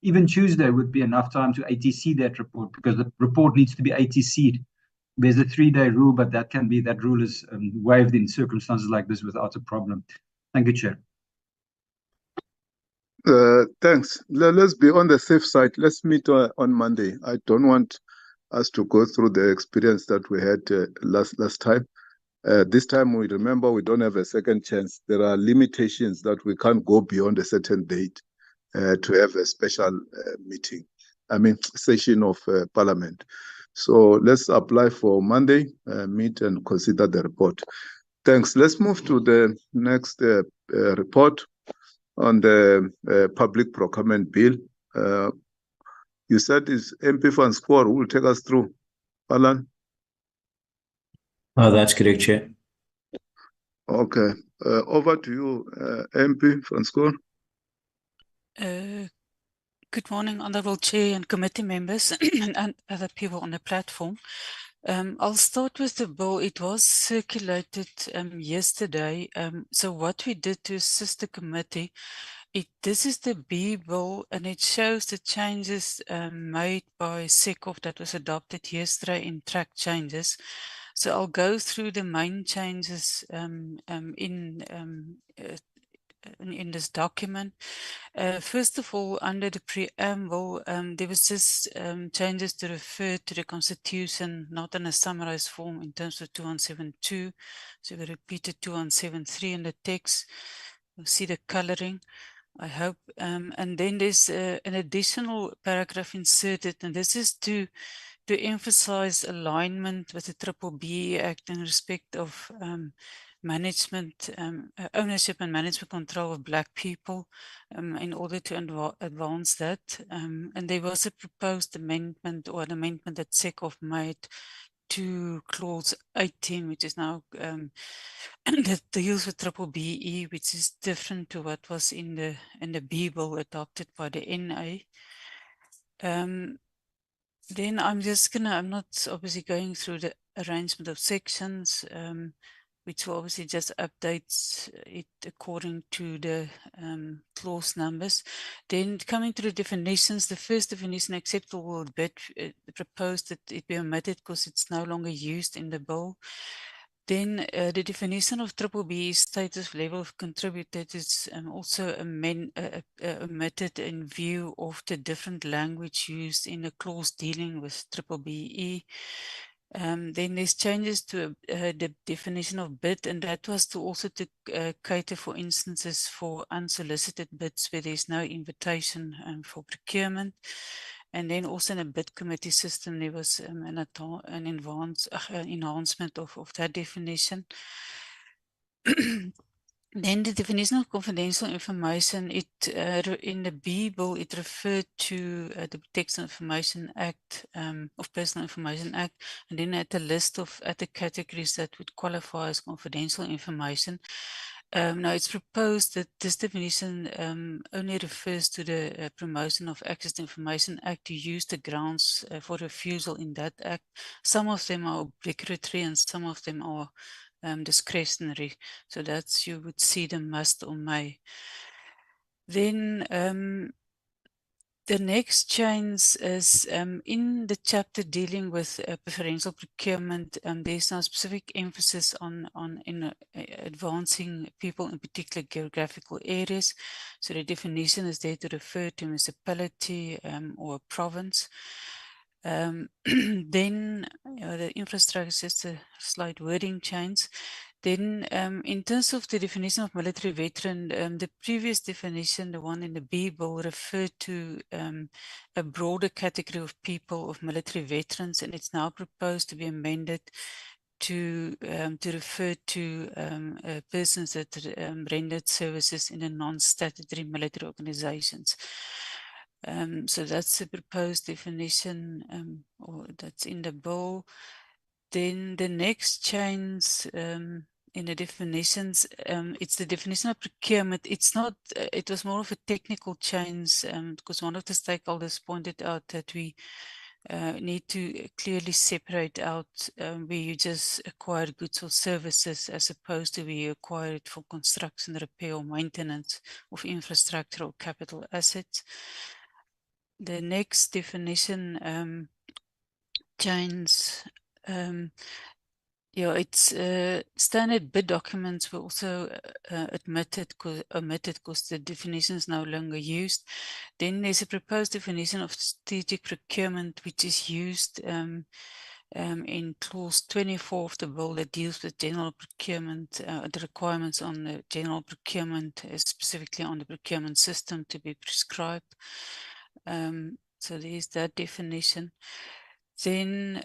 even Tuesday would be enough time to ATC that report, because the report needs to be ATC'd. There's a 3-day rule, but that rule is waived in circumstances like this without a problem. Thank you, Chair. Thanks. Let's be on the safe side. Let's meet on Monday. I don't want us to go through the experience that we had last time. This time, we remember we don't have a second chance. There are limitations that we can't go beyond a certain date to have a special session of Parliament. So let's apply for Monday, meet and consider the report. Thanks. Let's move to the next report on the Public Procurement Bill. You said it's MP Van Schoor who will take us through. Alan? That's correct, Chair. Okay. Over to you, MP Van Schoor. Good morning, Honourable Chair and committee members and other people on the platform. I'll start with the bill. It was circulated yesterday. So what we did to assist the committee, this is the B bill, and it shows the changes made by NCOP that was adopted yesterday in track changes. So I'll go through the main changes in this document. First of all, under the preamble, there was just changes to refer to the Constitution, not in a summarized form in terms of 2172. So we repeated 2173 in the text. You'll see the coloring, I hope. And then there's an additional paragraph inserted, and this is to emphasize alignment with the BBBE Act in respect of management, ownership and management control of Black people in order to advance that. And there was a proposed amendment or an amendment that NCOP made to clause 18, which is now that deals with BBBE, which is different to what was in the B bill adopted by the NA. Then I'm not obviously going through the arrangement of sections, which will obviously just update it according to the clause numbers. Then coming to the definitions, the first definition, acceptable bid, proposed that it be omitted because it's no longer used in the bill. Then the definition of BBBE status level of contributed is also omitted in view of the different language used in the clause dealing with BBBE. Then there's changes to the definition of bid, and that was to cater for instances for unsolicited bids where there's no invitation for procurement. And then also in a bid committee system, there was an enhancement of that definition. Then the definition of confidential information, in the B bill, it referred to the Protection Information Act, of Personal Information Act, and then at a list of other categories that would qualify as confidential information. Now it's proposed that this definition only refers to the Promotion of Access to Information Act to use the grounds for refusal in that act. Some of them are obligatory and some of them are discretionary. So that's, you would see the must or may. Then The next change is in the chapter dealing with preferential procurement. There's now specific emphasis on advancing people in particular geographical areas. So the definition is there to refer to municipality or a province. Then the infrastructure is just a slight wording change. Then in terms of the definition of military veteran, the previous definition, the one in the B bill, referred to a broader category of people, of military veterans, and it's now proposed to be amended to refer to persons that rendered services in a non-statutory military organizations. So that's the proposed definition, or that's in the bill. Then the next change in the definitions, it's the definition of procurement. It's not, it was more of a technical change because one of the stakeholders pointed out that we need to clearly separate out where you just acquire goods or services as opposed to where you acquire it for construction, repair or maintenance of infrastructure or capital assets. The next definition change, yeah, it's standard bid documents were also omitted because the definition is no longer used. Then there's a proposed definition of strategic procurement, which is used in clause 24 of the bill that deals with general procurement, the requirements on the general procurement, specifically on the procurement system to be prescribed. So there's that definition. Then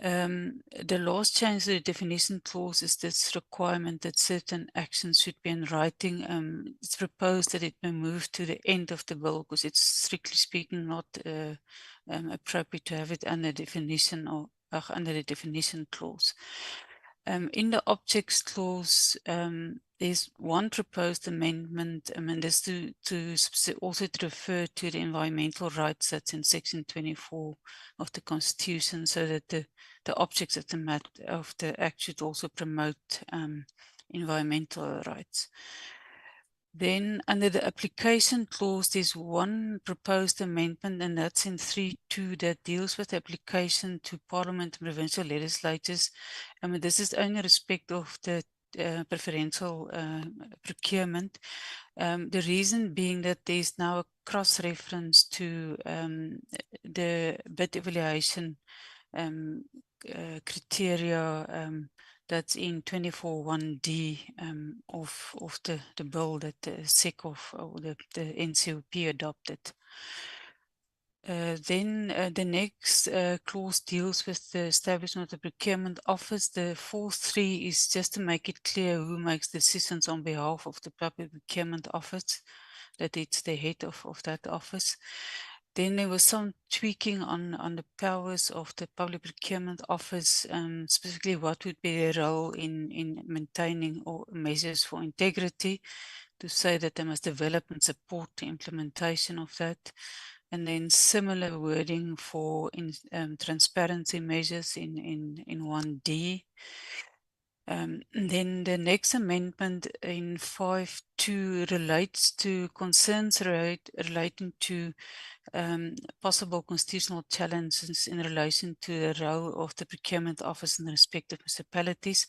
the last change to the definition clause is this requirement that certain actions should be in writing. It's proposed that it may move to the end of the bill because it's strictly speaking not appropriate to have it under definition or under the definition clause. In the objects clause, there's one proposed amendment, and this to also to refer to the environmental rights that's in section 24 of the Constitution, so that the objects of the act should also promote environmental rights. Then under the application clause, there's one proposed amendment, and that's in 3.2 that deals with application to Parliament and provincial legislatures. This is only in respect of the preferential procurement. The reason being that there's now a cross-reference to the bid evaluation criteria that's in 24.1D of the bill that the NCOP or the NCOP adopted. Then the next clause deals with the establishment of the procurement office. The 4.3 is just to make it clear who makes decisions on behalf of the public procurement office, that it's the head of that office. Then there was some tweaking on the powers of the Public Procurement Office, specifically what would be their role in maintaining or measures for integrity, to say that they must develop and support the implementation of that. And then similar wording for transparency measures in 1D. Then the next amendment in 5.2 relates to concerns relating to possible constitutional challenges in relation to the role of the procurement office in the respective municipalities.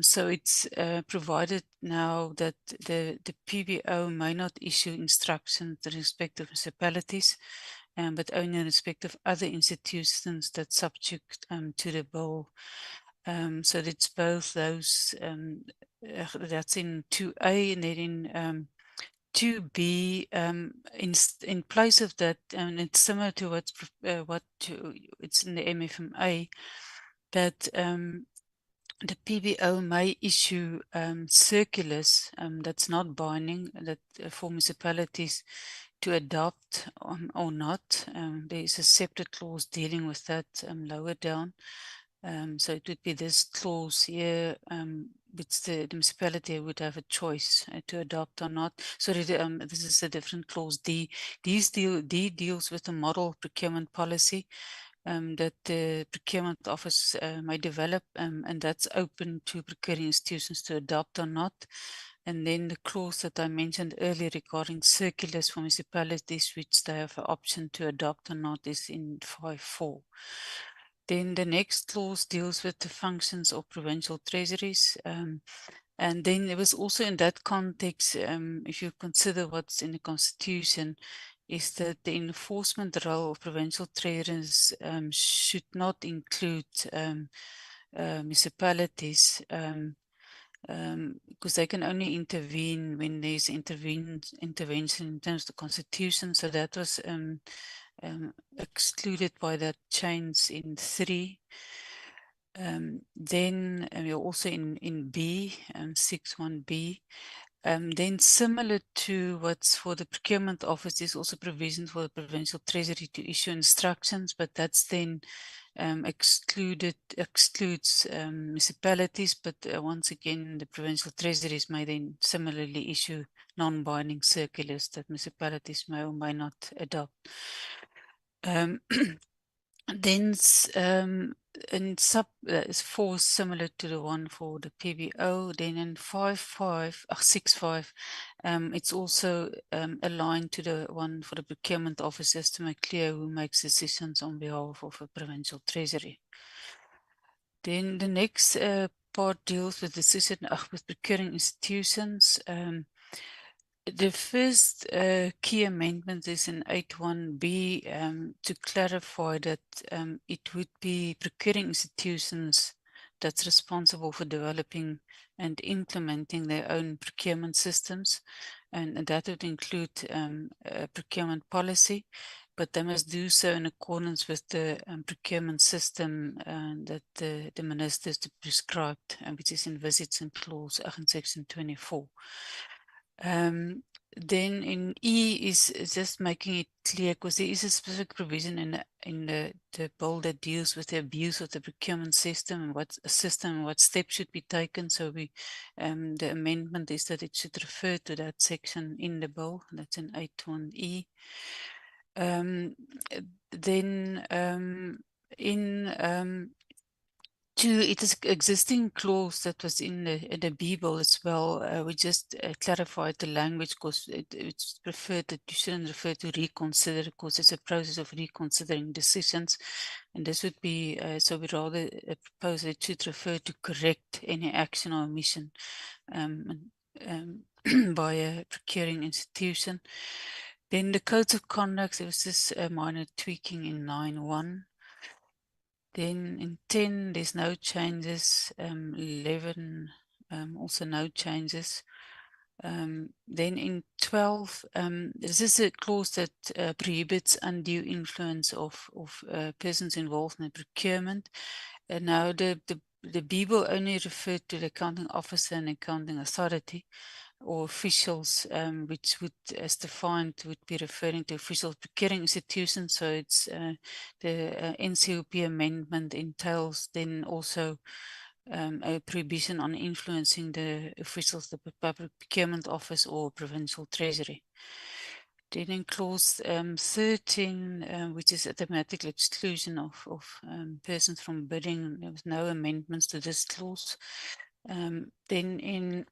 So it's provided now that the PBO may not issue instructions in respect of municipalities, but only in respect of other institutions that subject to the bill. So it's both those, that's in 2A, and then in 2B, in place of that, and it's similar to it's in the MFMA, that the PBO may issue circulars that's not binding, that for municipalities to adopt or not. There is a separate clause dealing with that lower down. So it would be this clause here, which the municipality would have a choice to adopt or not. So this is a different clause D. D deals with the model procurement policy. that the procurement office may develop, and that's open to procuring institutions to adopt or not. And then the clause that I mentioned earlier regarding circulars for municipalities, which they have an option to adopt or not, is in 5.4. Then the next clause deals with the functions of provincial treasuries. And then it was also in that context, if you consider what's in the Constitution, is that the enforcement role of provincial treasurers should not include municipalities, because they can only intervene when there's intervention in terms of the Constitution. So that was excluded by that change in 3. Then we're also in B, 6.1b. Then similar to what's for the procurement office, there's also provisions for the provincial treasury to issue instructions, but that's then excludes municipalities, but once again, the provincial treasuries may then similarly issue non-binding circulars that municipalities may or may not adopt. Then in sub is 4 similar to the one for the PBO. Then in 6.5, it's also aligned to the one for the procurement officers to make clear who makes decisions on behalf of a provincial treasury. Then the next part deals with with procuring institutions. The first key amendment is in 8.1b to clarify that it would be procuring institutions that's responsible for developing and implementing their own procurement systems, and that would include procurement policy, but they must do so in accordance with the procurement system that the ministers prescribed, which is envisaged in clause 8 in section 24. Then in E is just making it clear, because there is a specific provision in the bill that deals with the abuse of the procurement system and what steps should be taken. So the amendment is that it should refer to that section in the bill. That's in 8.1e. Then in 2, it is existing clause that was in the B bill as well. We just clarified the language, because it's preferred that you shouldn't refer to reconsider, because it's a process of reconsidering decisions. And this would be, so we rather propose that it should refer to correct any action or omission by a procuring institution. Then the codes of conduct, there was this minor tweaking in 9.1. Then in 10, there's no changes. 11, also no changes. Then in 12, this is a clause that prohibits undue influence of persons involved in the procurement. And now the B will only refer to the accounting officer and accounting authority, or officials, which would, as defined, would be referring to official procuring institutions. So it's the NCOP amendment entails then also a prohibition on influencing the officials of the Public Procurement Office or Provincial Treasury. Then in clause 13, which is automatic exclusion of persons from bidding, there was no amendments to this clause. Then in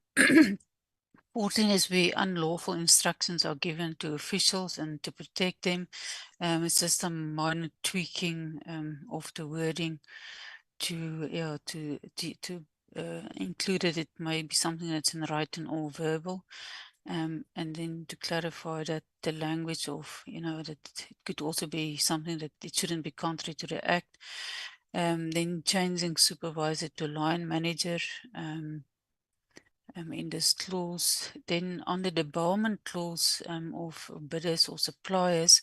14 is where unlawful instructions are given to officials and to protect them. It's just some minor tweaking of the wording to include that it may be something that's in writing or verbal. And then to clarify that the language of, that it could also be something that it shouldn't be contrary to the Act. Then changing supervisor to line manager in this clause. Then on the debarment clause of bidders or suppliers,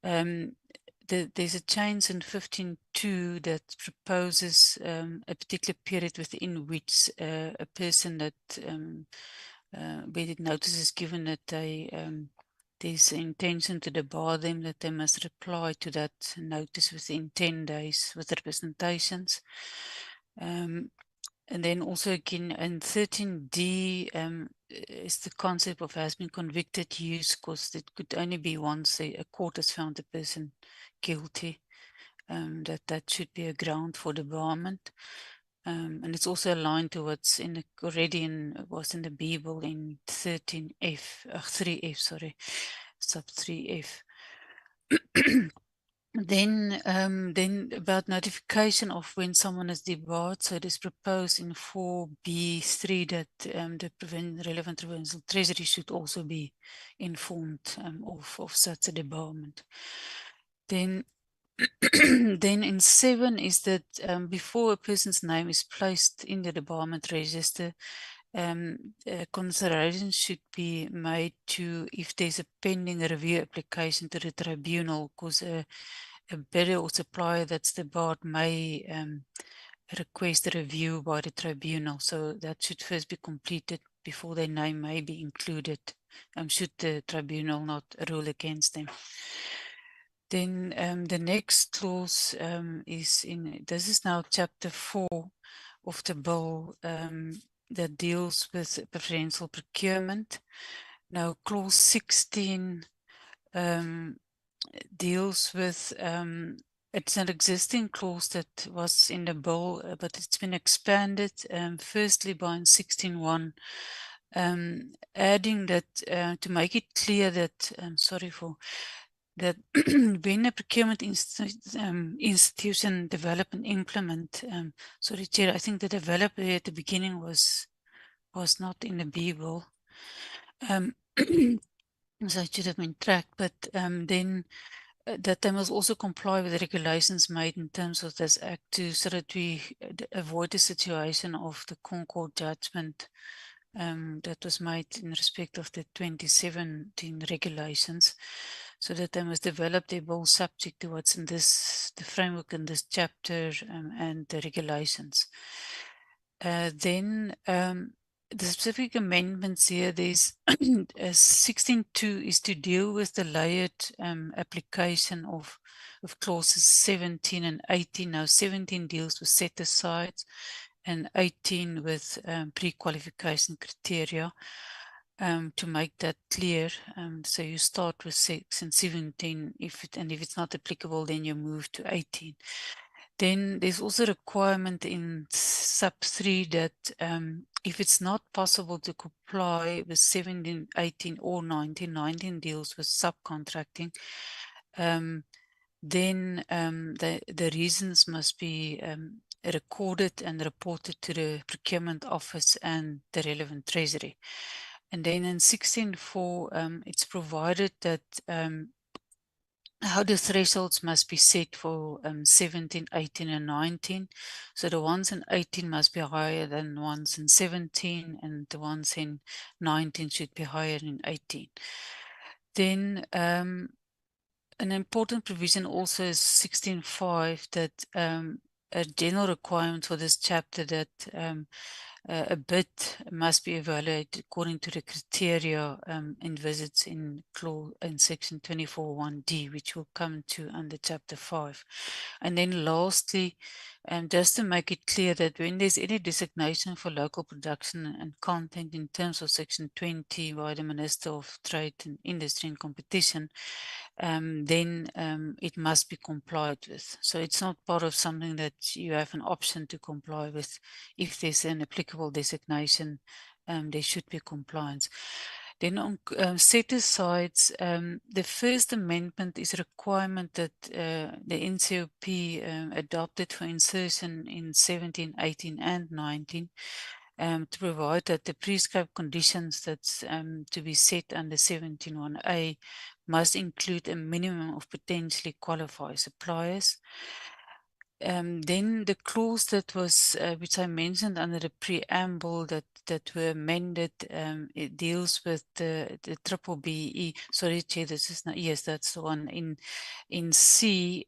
there's a change in 15.2 that proposes a particular period within which a person that where the notice is given that there's an intention to debar them, that they must reply to that notice within 10 days with representations. And then also again in 13D is the concept of has been convicted use, because it could only be once a court has found the person guilty. that should be a ground for debarment. And it's also aligned to what's in the already was in the Bible in 13F, 3F, sorry, sub 3F. Then about notification of when someone is debarred. So it is proposed in 4B3 that the relevant provincial treasury should also be informed of such a debarment. Then then in 7 is that before a person's name is placed in the debarment register, consideration should be made to if there's a pending review application to the tribunal, because a bidder or supplier that's debarred may request a review by the tribunal. So that should first be completed before their name may be included, should the tribunal not rule against them. Then the next clause is this is now chapter 4 of the bill that deals with preferential procurement. Now clause 16 deals with, it's an existing clause that was in the bill, but it's been expanded, firstly by in 16.1, adding that to make it clear that, that when a procurement institution develop and implement, sorry, Chair, I think the developer at the beginning was not in the Bible. So it should have been tracked, but then that they must also comply with the regulations made in terms of this act so that we avoid the situation of the Concord judgment that was made in respect of the 2017 regulations, so that they must develop their bill subject to what's in this, the framework in this chapter and the regulations. Then the specific amendments here, there's 16.2 is to deal with the layered application of clauses 17 and 18. Now 17 deals with set-asides and 18 with pre-qualification criteria. To make that clear, so you start with 6 and 17, if it's not applicable, then you move to 18. Then there's also a requirement in sub 3 that if it's not possible to comply with 17, 18 or 19, 19 deals with subcontracting, then the reasons must be recorded and reported to the procurement office and the relevant treasury. And then in 16.4, it's provided that how the thresholds must be set for 17, 18, and 19. So the ones in 18 must be higher than the ones in 17, and the ones in 19 should be higher than 18. Then an important provision also is 16.5 that a general requirement for this chapter that a bid must be evaluated according to the criteria envisaged in section 24.1d, which will come to under chapter 5. And then lastly, just to make it clear that when there's any designation for local production and content in terms of section 20 by the Minister of Trade and Industry and Competition, then it must be complied with. So it's not part of something that you have an option to comply with. If there's an applicable designation, there should be compliance. Then on set-asides, the first amendment is a requirement that the NCOP adopted for insertion in 17, 18 and 19 to provide that the prescribed conditions that's to be set under 17.1a must include a minimum of potentially qualified suppliers. Then the clause that was, which I mentioned under the preamble that were amended, it deals with the triple BE. Sorry, Chair, this is not, yes, that's the one in C.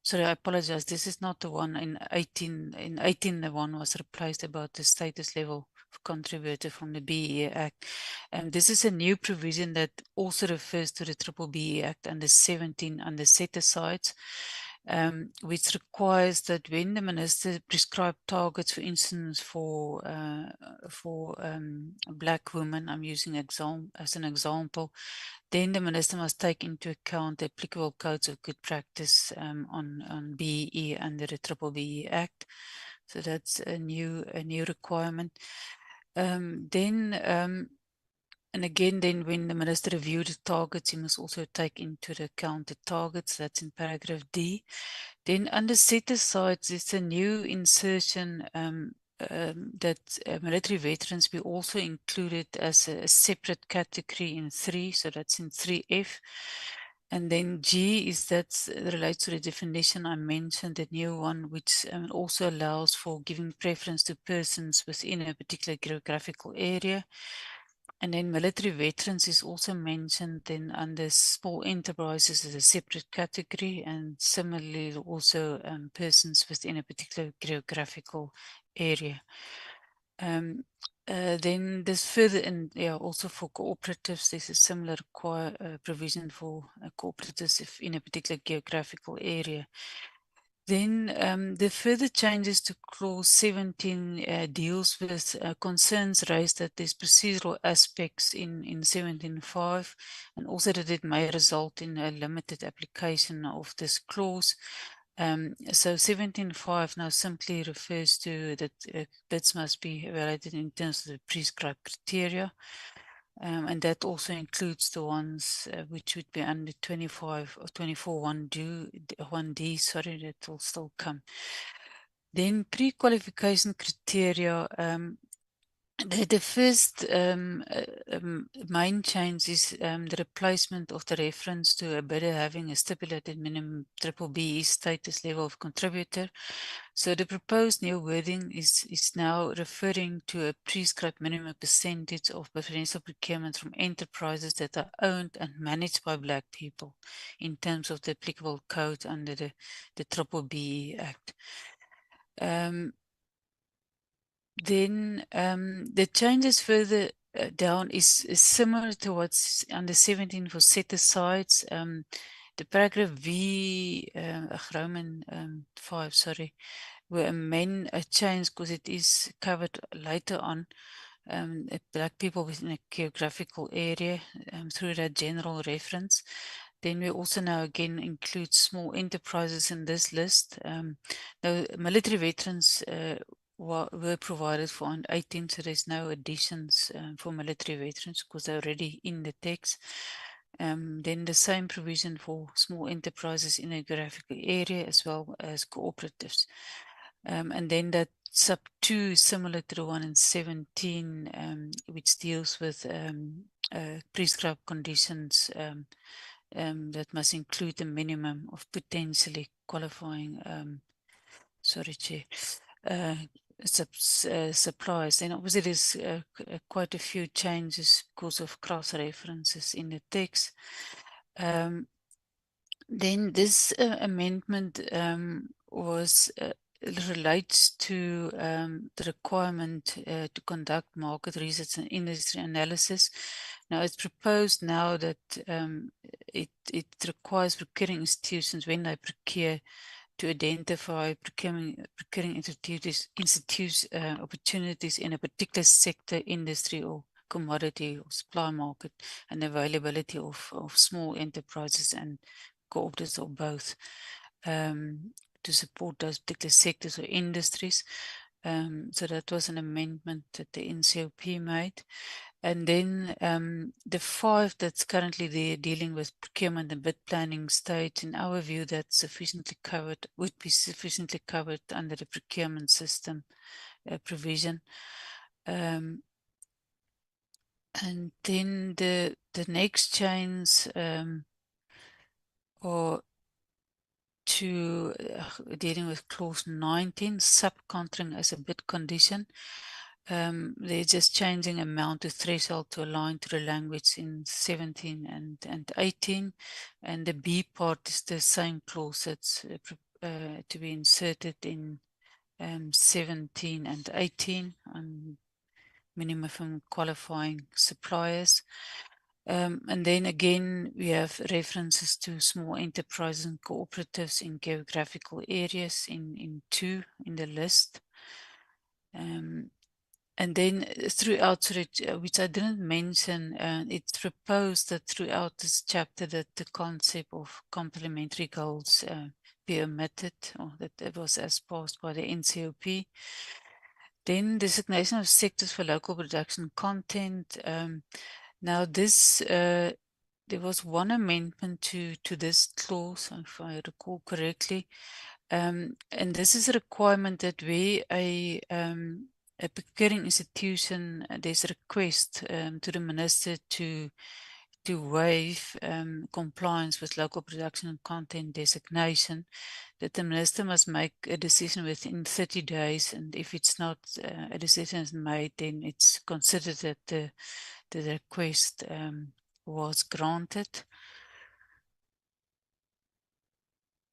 Sorry, I apologize. This is not the one in 18. In 18, the one was replaced about the status level contributor from the BE Act. This is a new provision that also refers to the triple BE Act under 17 under set-asides. which requires that when the minister prescribed targets, for instance, for Black women, I'm using as an example, then the minister must take into account the applicable codes of good practice on BEE under the BBBE Act. So that's a new requirement. And again, then when the minister reviewed the targets, he must also take into account the targets. That's in paragraph D. Then under set-asides, there's a new insertion that military veterans be also included as a separate category in 3, so that's in 3F. And then G is that relates to the definition I mentioned, the new one, which also allows for giving preference to persons within a particular geographical area. And then military veterans is also mentioned then under small enterprises as a separate category, and similarly also persons within a particular geographical area. Then there's further in, also for cooperatives, there's a similar provision for cooperatives if in a particular geographical area. Then the further changes to clause 17 deals with concerns raised that there's procedural aspects in 17.5, and also that it may result in a limited application of this clause. So 17.5 now simply refers to that bids must be evaluated in terms of the prescribed criteria. And that also includes the ones which would be under 25 or 24.1D, sorry, that will still come. Then pre-qualification criteria, the first main change is the replacement of the reference to a bidder having a stipulated minimum BBBE status level of contributor. So the proposed new wording is now referring to a prescribed minimum percentage of preferential procurement from enterprises that are owned and managed by Black people in terms of the applicable code under the BBBE Act. Then the changes further down is similar to what's under 17 for set-asides. The paragraph V, Roman 5, sorry, will amend a change because it is covered later on. Black people within a geographical area through that general reference. Then we also now again include small enterprises in this list. Now, military veterans were provided for on 18, so there's no additions for military veterans because they're already in the text. Then the same provision for small enterprises in a geographical area as well as cooperatives. And then that sub 2 is similar to the one in 17, which deals with prescribed conditions that must include a minimum of potentially qualifying, sorry, Chair, suppliers. Then obviously there's quite a few changes because of cross references in the text. Then this amendment relates to the requirement to conduct market research and industry analysis. Now it's proposed now that it requires procuring institutions when they procure to identify procuring opportunities in a particular sector, industry or commodity or supply market, and availability of small enterprises and cooperatives or both to support those particular sectors or industries. So that was an amendment that the NCOP made. And then the 5 that's currently there dealing with procurement and bid planning stage, in our view, that's sufficiently covered, would be sufficiently covered under the procurement system provision. And then the next change are to dealing with clause 19, subcontracting as a bid condition. They're just changing amount to threshold to align to the language in 17 and 18. And the B part is the same clause that's to be inserted in 17 and 18 on minimum qualifying suppliers. And then again, we have references to small enterprises and cooperatives in geographical areas in 2 in the list. And then throughout, which I didn't mention, it's proposed that throughout this chapter that the concept of complementary goals be omitted, or that it was as passed by the NCOP. Then designation of sectors for local production content. Now this, there was one amendment to this clause, if I recall correctly. And this is a requirement that where a procuring institution, there's a request to the minister to waive compliance with local production and content designation, that the minister must make a decision within 30 days. And if it's not a decision is made, then it's considered that the request was granted.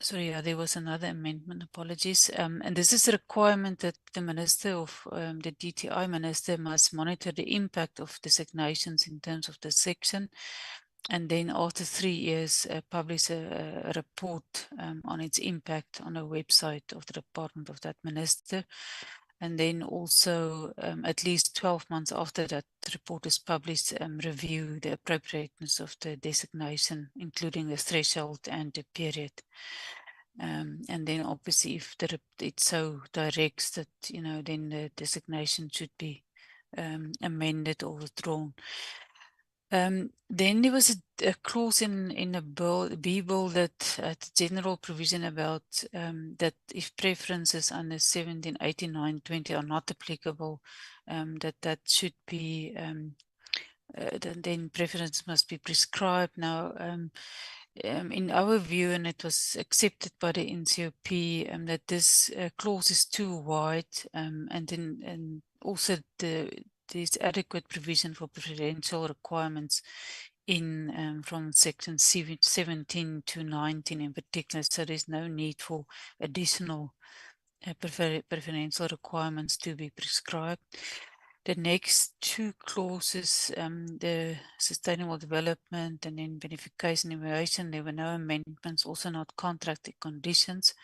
Sorry, yeah, there was another amendment, apologies. And this is a requirement that the minister of the DTI minister must monitor the impact of designations in terms of the section. And then after 3 years, publish a report on its impact on the website of the department of that minister. And then also at least 12 months after that report is published, review the appropriateness of the designation, including the threshold and the period. And then obviously if it so directs that, you know, then the designation should be amended or withdrawn. Then there was a clause in the bill, B bill, that the general provision about that if preferences under 17, 18, 9, 20 are not applicable, that should be, then preference must be prescribed. Now, in our view, and it was accepted by the NCOP, that this clause is too wide, and also there's adequate provision for preferential requirements in from section 17 to 19 in particular, so there's no need for additional preferential requirements to be prescribed. The next 2 clauses, the sustainable development and then beneficiation evaluation, there were no amendments, also not contract conditions.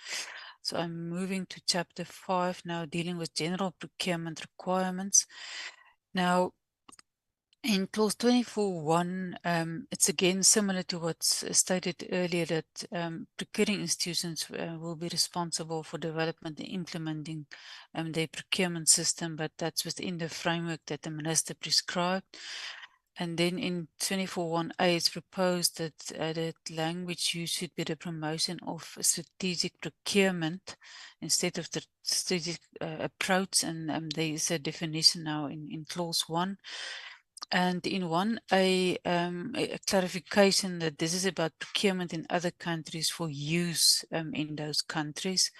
So I'm moving to chapter 5 now, dealing with general procurement requirements. Now, in clause 24.1, it's again similar to what's stated earlier, that procuring institutions will be responsible for development and implementing their procurement system, but that's within the framework that the minister prescribed. And then in 24.1a, it's proposed that the language used should be the promotion of strategic procurement instead of the strategic approach, and there is a definition now in clause 1. And in 1a, a clarification that this is about procurement in other countries for use in those countries.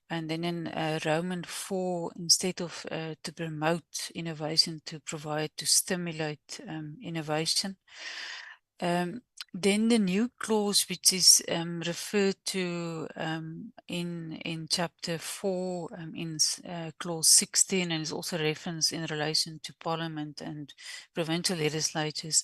And then in Roman 4, instead of to promote innovation, to provide, to stimulate innovation. Then the new clause, which is referred to in chapter 4, in clause 16, and is also referenced in relation to Parliament and provincial legislatures,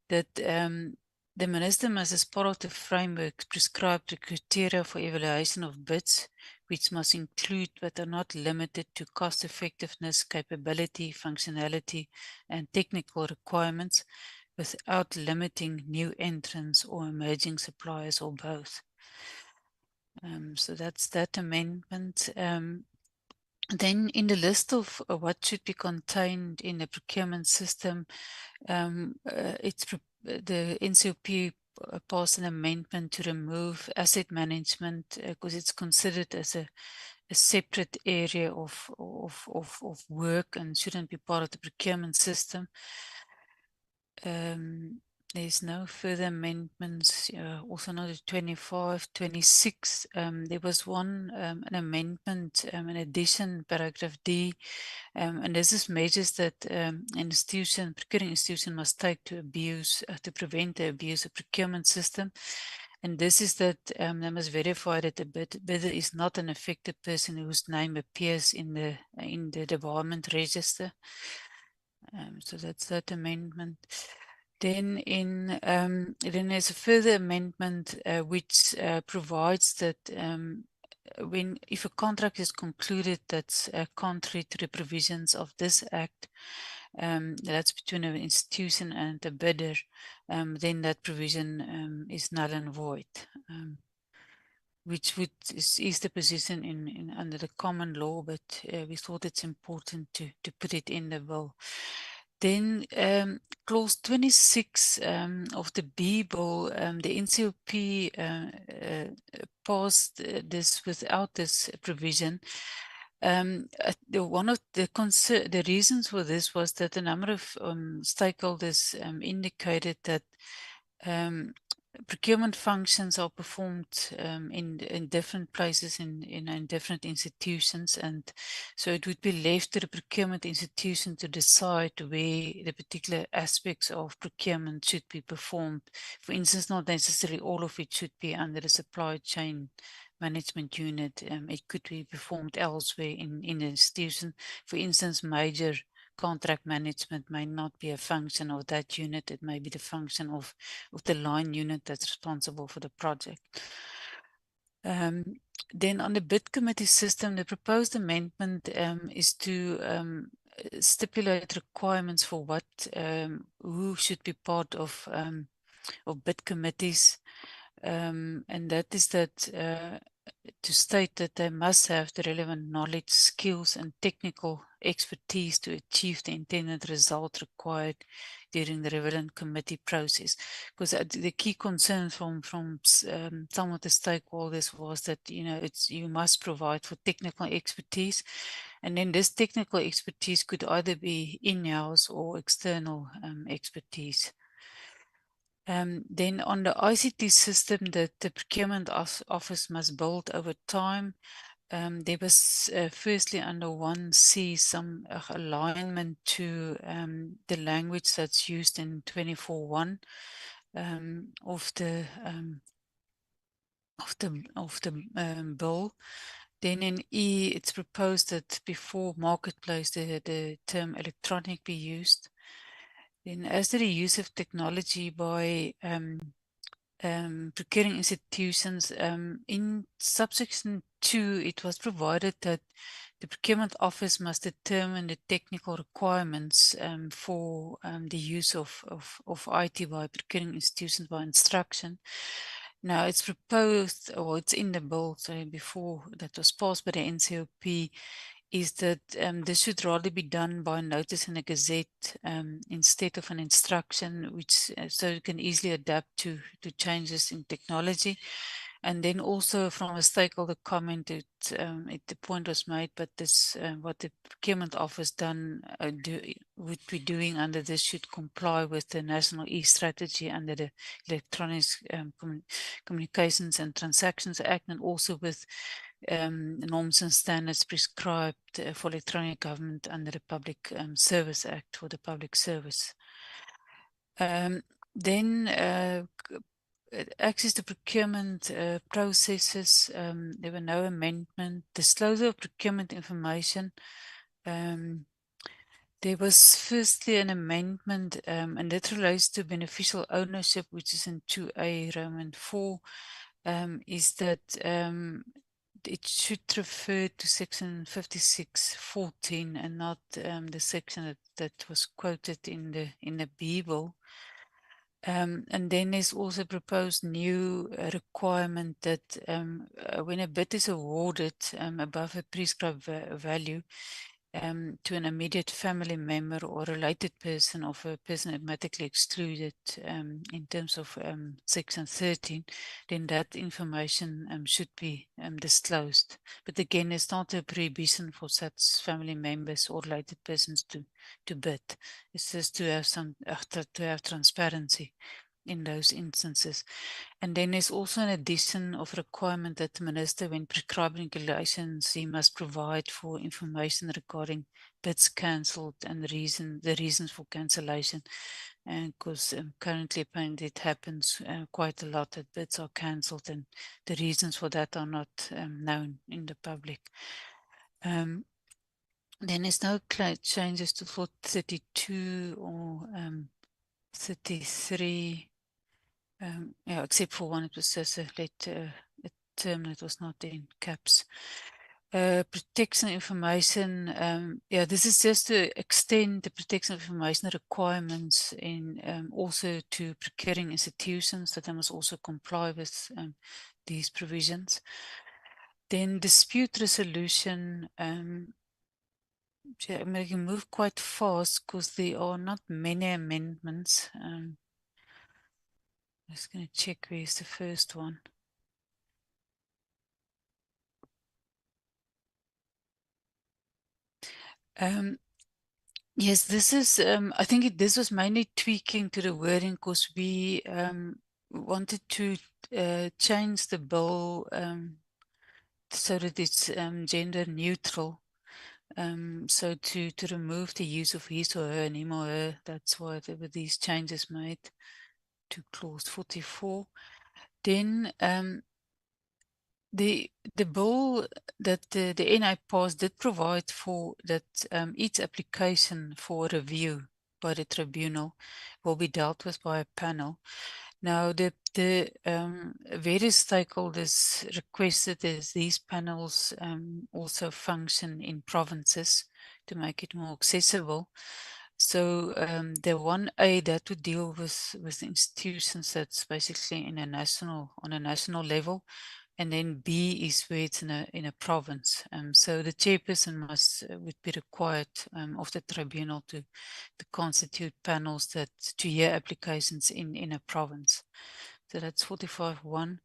that the minister must, as part of the framework, prescribe the criteria for evaluation of bids, which must include but are not limited to cost effectiveness, capability, functionality, and technical requirements, without limiting new entrants or emerging suppliers or both. So that's that amendment. Then in the list of what should be contained in the procurement system, it's the NCOP passed an amendment to remove asset management because it's considered as a separate area of work and shouldn't be part of the procurement system. There's no further amendments, also not at 25, 26. There was one, an amendment, in addition, paragraph D, and this is measures that procuring institution must take to to prevent the abuse of procurement system. And this is that they must verify that the bidder is not an affected person whose name appears in the debarment register. So that's that amendment. Then then there's a further amendment which provides that if a contract is concluded that's contrary to the provisions of this Act, that's between an institution and a bidder, then that provision is null and void. Which is the position in under the common law, but we thought it's important to put it in the bill. Then clause 26 of the B bill, the NCOP passed this without this provision. One of the reasons for this was that a number of stakeholders indicated that procurement functions are performed in different places in different institutions, and so it would be left to the procurement institution to decide where the particular aspects of procurement should be performed. For instance, not necessarily all of it should be under the supply chain management unit. It could be performed elsewhere in the institution. For instance, major contract management may not be a function of that unit. It may be the function of the line unit that's responsible for the project. Then on the bid committee system, the proposed amendment is to stipulate requirements for what who should be part of bid committees, and that is that to state that they must have the relevant knowledge, skills, and technical expertise to achieve the intended result required during the relevant committee process. Because the key concern from some of the stakeholders was that you must provide for technical expertise, and then this technical expertise could either be in-house or external expertise. Then on the ICT system that the procurement office must build over time, there was firstly under 1C some alignment to the language that's used in 24.1 of the bill. Then in E, it's proposed that before marketplace, the term electronic be used. Then as to the use of technology by procuring institutions, in subsection 2, it was provided that the procurement office must determine the technical requirements for the use of IT by procuring institutions by instruction. Now it's proposed, or it's in the bill, so before that was passed by the NCOP, is that this should rather be done by notice in a gazette instead of an instruction, which so you can easily adapt to changes in technology. And then also from a stakeholder comment, the point was made, but this what the procurement office would be doing under this should comply with the National E-Strategy under the Electronic Communications and Transactions Act, and also with norms and standards prescribed for electronic government under the Public Service Act for the public service. Then access to procurement processes, there were no amendment. Disclosure of procurement information. There was firstly an amendment, and that relates to beneficial ownership, which is in 2A Roman 4, is that it should refer to section 56.14 and not the section that was quoted in the Bible. And then there's also proposed new requirement that when a bid is awarded above a prescribed value to an immediate family member or related person of a person automatically excluded in terms of section 13, then that information should be disclosed. But again, it's not a prohibition for such family members or related persons to bid. It's just to have transparency in those instances. And then there's also an addition of requirement that the minister, when prescribing regulations, he must provide for information regarding bids cancelled and the reasons for cancellation. And because currently apparently it happens quite a lot that bids are cancelled and the reasons for that are not known in the public. Then there's no changes to 32 or 33, yeah, except for one, it was just a term that was not in caps. Protection information, yeah, this is just to extend the protection information requirements in also to procuring institutions that they must also comply with these provisions. Then dispute resolution, yeah, I can move quite fast because there are not many amendments. I'm just going to check where's the first one. Yes, this is, I think this was mainly tweaking to the wording because we wanted to change the bill so that it's gender neutral. So to remove the use of his or her and him or her, that's why there were these changes made to clause 44. Then the bill that the NI passed did provide for that each application for review by the tribunal will be dealt with by a panel. Now, the various stakeholders requested that these panels also function in provinces to make it more accessible. So the 1A that would deal with institutions that's basically on a national level. And then B is where it's in a province. So the chairperson would be required of the tribunal to constitute panels that to hear applications in a province. So that's 45.1.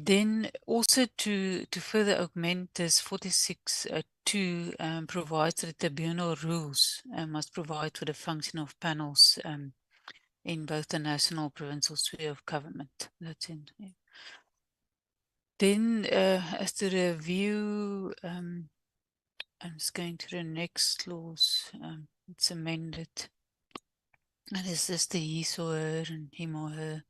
Then also to further augment this 46.2 provides that the tribunal rules must provide for the function of panels in both the national and provincial sphere of government. That's in. Yeah. Then as to review, I'm just going to the next clause. It's amended. And it's just the he or her and him or her.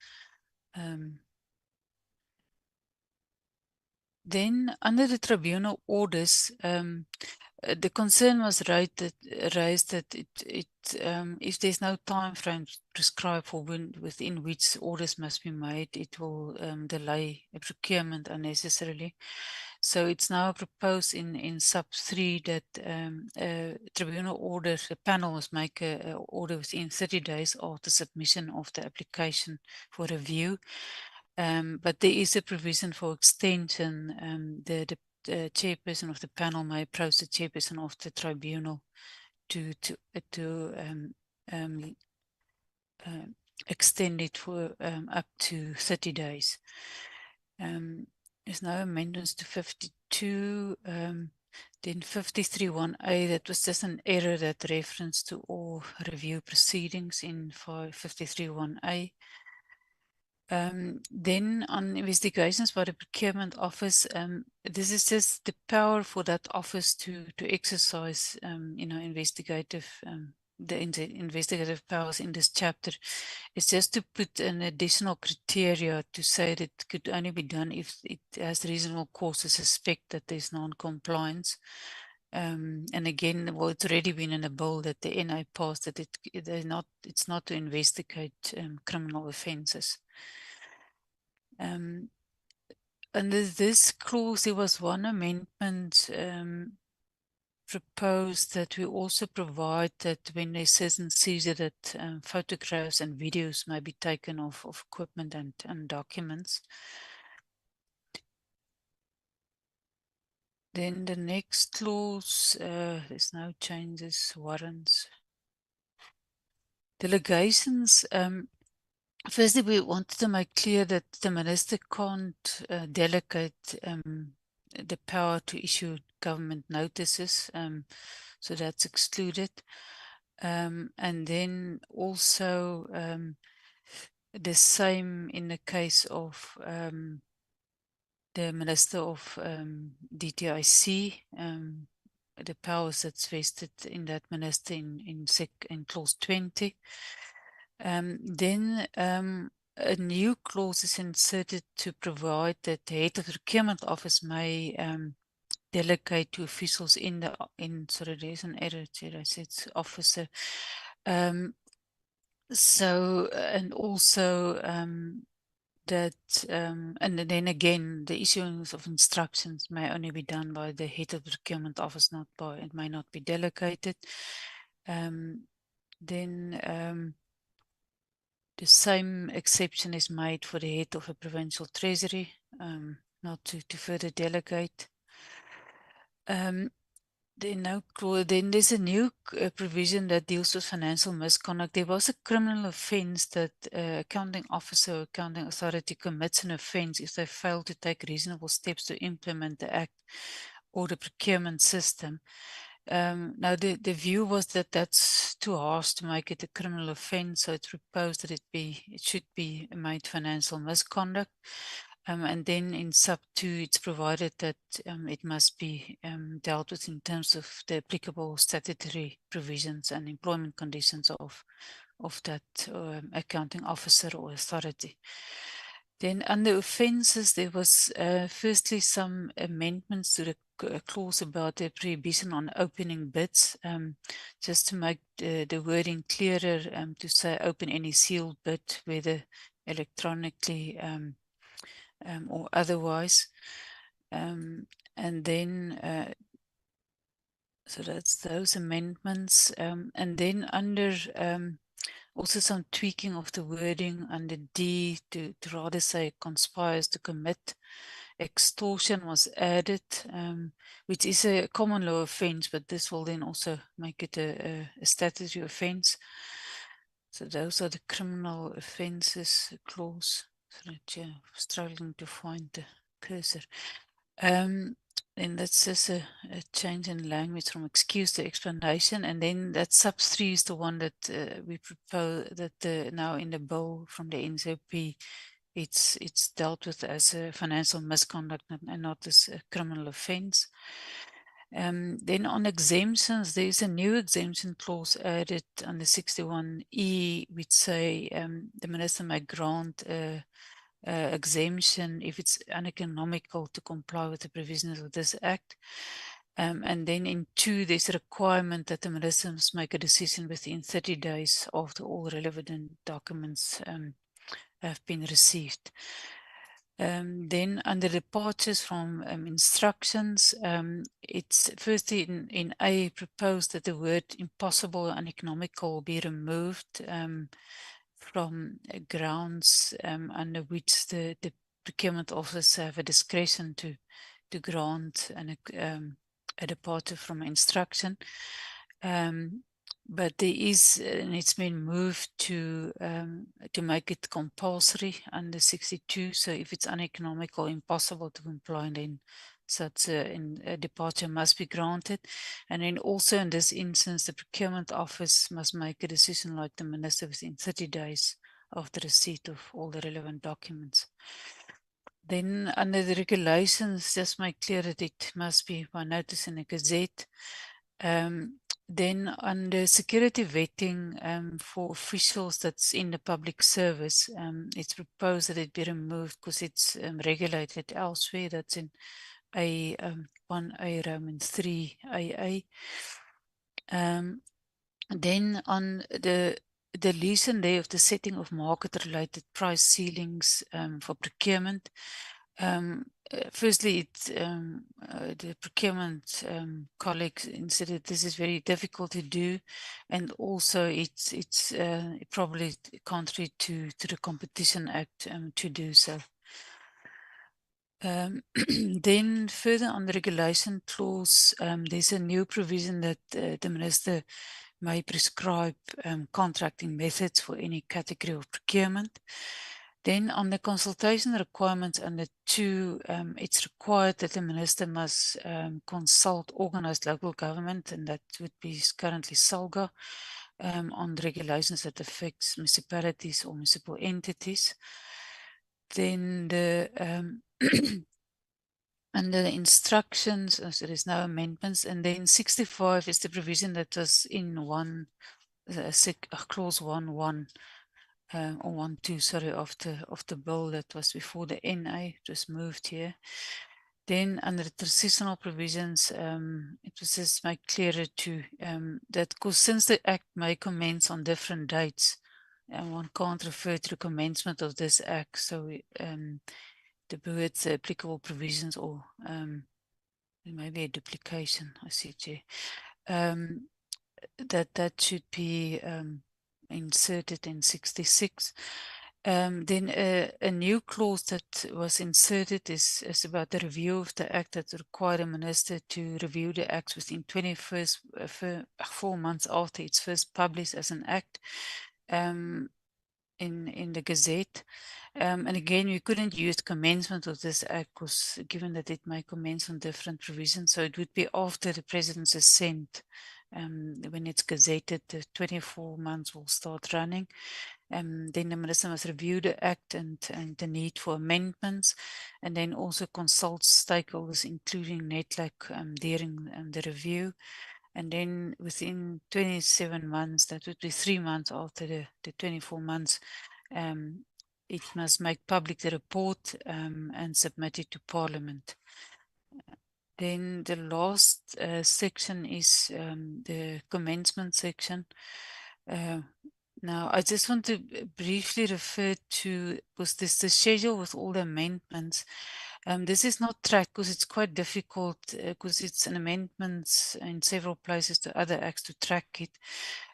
Then under the tribunal orders, the concern was raised that if there's no time frame prescribed for within which orders must be made, it will delay a procurement unnecessarily. So it's now proposed in sub 3 that a tribunal order, a panel must make an order within 30 days after submission of the application for review. But there is a provision for extension. The chairperson of the panel may approach the chairperson of the tribunal to extend it for up to 30 days. There's no amendments to 52. Then 53.1a, that was just an error that referenced to all review proceedings in 53.1a. Then on investigations by the Procurement Office, this is just the power for that office to exercise, investigative, the investigative powers in this chapter. It's just to put an additional criteria to say that it could only be done if it has reasonable cause to suspect that there's non-compliance. And again, well, it's already been in a bill that the NI passed that it's not to investigate criminal offences. Under this clause, there was one amendment proposed that we also provide that when there's certain seizure that photographs and videos may be taken of equipment and documents. Then the next clause, there's no changes, warrants. Delegations. Firstly, we wanted to make clear that the minister can't delegate the power to issue government notices, so that's excluded. And then also the same in the case of the Minister of DTIC, the powers that's vested in that minister in clause 20. Then a new clause is inserted to provide that the head of the Procurement Office may delegate to officials sorry, there's an error there, I said officer. So, and also that, and then again, the issuance of instructions may only be done by the head of the procurement office, not by, it may not be delegated. Then the same exception is made for the head of a provincial treasury, not to further delegate. Then there's a new provision that deals with financial misconduct. There was a criminal offence that accounting officer or accounting authority commits an offence if they fail to take reasonable steps to implement the act or the procurement system. Now, the view was that that's too harsh to make it a criminal offence, so it's proposed that it should be made financial misconduct. And then in sub 2, it's provided that it must be dealt with in terms of the applicable statutory provisions and employment conditions of that accounting officer or authority. Then under offences, there was firstly some amendments to the clause about the prohibition on opening bids, just to make the wording clearer, to say open any sealed bid, whether electronically or otherwise. And then, so that's those amendments. And then under also some tweaking of the wording under D to rather say conspires to commit. Extortion was added, which is a common law offence, but this will then also make it a statutory offence. So those are the criminal offences clause. So I'm struggling to find the cursor. And that's just a change in language from excuse to explanation. And then that sub 3 is the one that we propose that now in the bill from the NCOP, it's dealt with as a financial misconduct and not as a criminal offence. Then on exemptions, there's a new exemption clause added under 61E, which say the minister may grant exemption if it's uneconomical to comply with the provisions of this act. And then in 2, there's a requirement that the minister must make a decision within 30 days after all relevant documents have been received. Then under departures from instructions, it's firstly in A proposed that the word impossible and uneconomical be removed from grounds under which the procurement officers have a discretion to grant a departure from instruction. But there is, and it's been moved to make it compulsory under 62. So if it's uneconomical, impossible to comply, then such a departure must be granted. And then also in this instance, the procurement office must make a decision like the minister within 30 days of the receipt of all the relevant documents. Then under the regulations, just make clear that it must be by notice in a gazette. Then under security vetting for officials that's in the public service, it's proposed that it be removed because it's regulated elsewhere. That's in A 1A Roman 3 AA. Then on the deletion there of the setting of market-related price ceilings for procurement. Firstly, the procurement colleagues considered this is very difficult to do, and also it's probably contrary to the Competition Act to do so. Then further on the regulation clause, there's a new provision that the minister may prescribe contracting methods for any category of procurement. Then on the consultation requirements under 2, it's required that the minister must consult organised local government, and that would be currently SALGA, on the regulations that affects municipalities or municipal entities. Then the under the instructions, so there's no amendments, and then 65 is the provision that was in clause 1.1 or 1.2, sorry, of the bill that was before the NA, just moved here. Then under the transitional provisions, it was just made clearer to that, because since the Act may commence on different dates, one can't refer to the commencement of this act. So the words applicable provisions or there may be a duplication, I see, Chair. That should be inserted in 66. Then a new clause that was inserted is about the review of the act that required a minister to review the acts within 4 months after it's first published as an act in the Gazette. And again, we couldn't use commencement of this act because given that it may commence on different provisions, so it would be after the president's assent. When it's gazetted, the 24 months will start running. Then the minister must review the act and the need for amendments, and then also consult stakeholders, including NETLAC, during the review. And then within 27 months, that would be 3 months after the 24 months, it must make public the report and submit it to Parliament. Then the last section is the commencement section. Now, I just want to briefly refer to, because this the schedule with all the amendments. This is not tracked because it's quite difficult because it's an amendments in several places to other acts to track it.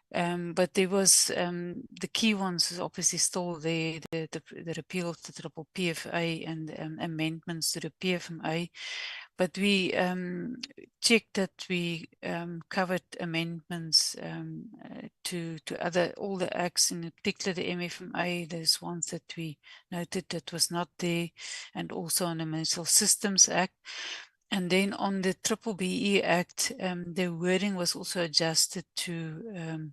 But there was the key ones is obviously still there, the repeal of the triple PFA and amendments to the PFMA. But we checked that we covered amendments to all the acts, in particular the MFMA. There's ones that we noted that was not there, and also on the Municipal Systems Act. And then on the Triple BE Act, the wording was also adjusted to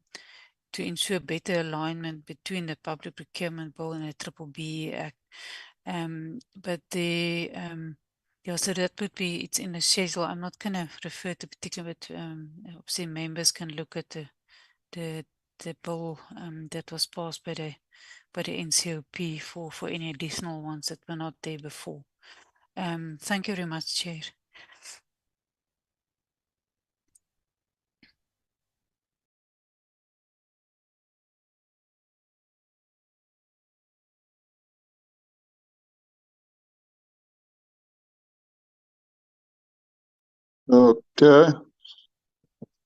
ensure better alignment between the Public Procurement Bill and the Triple BE Act. But the yeah, so that would be, it's in the schedule. I'm not going to refer to particular, but obviously members can look at the bill that was passed by the NCOP for any additional ones that were not there before. Thank you very much, Chair. Okay.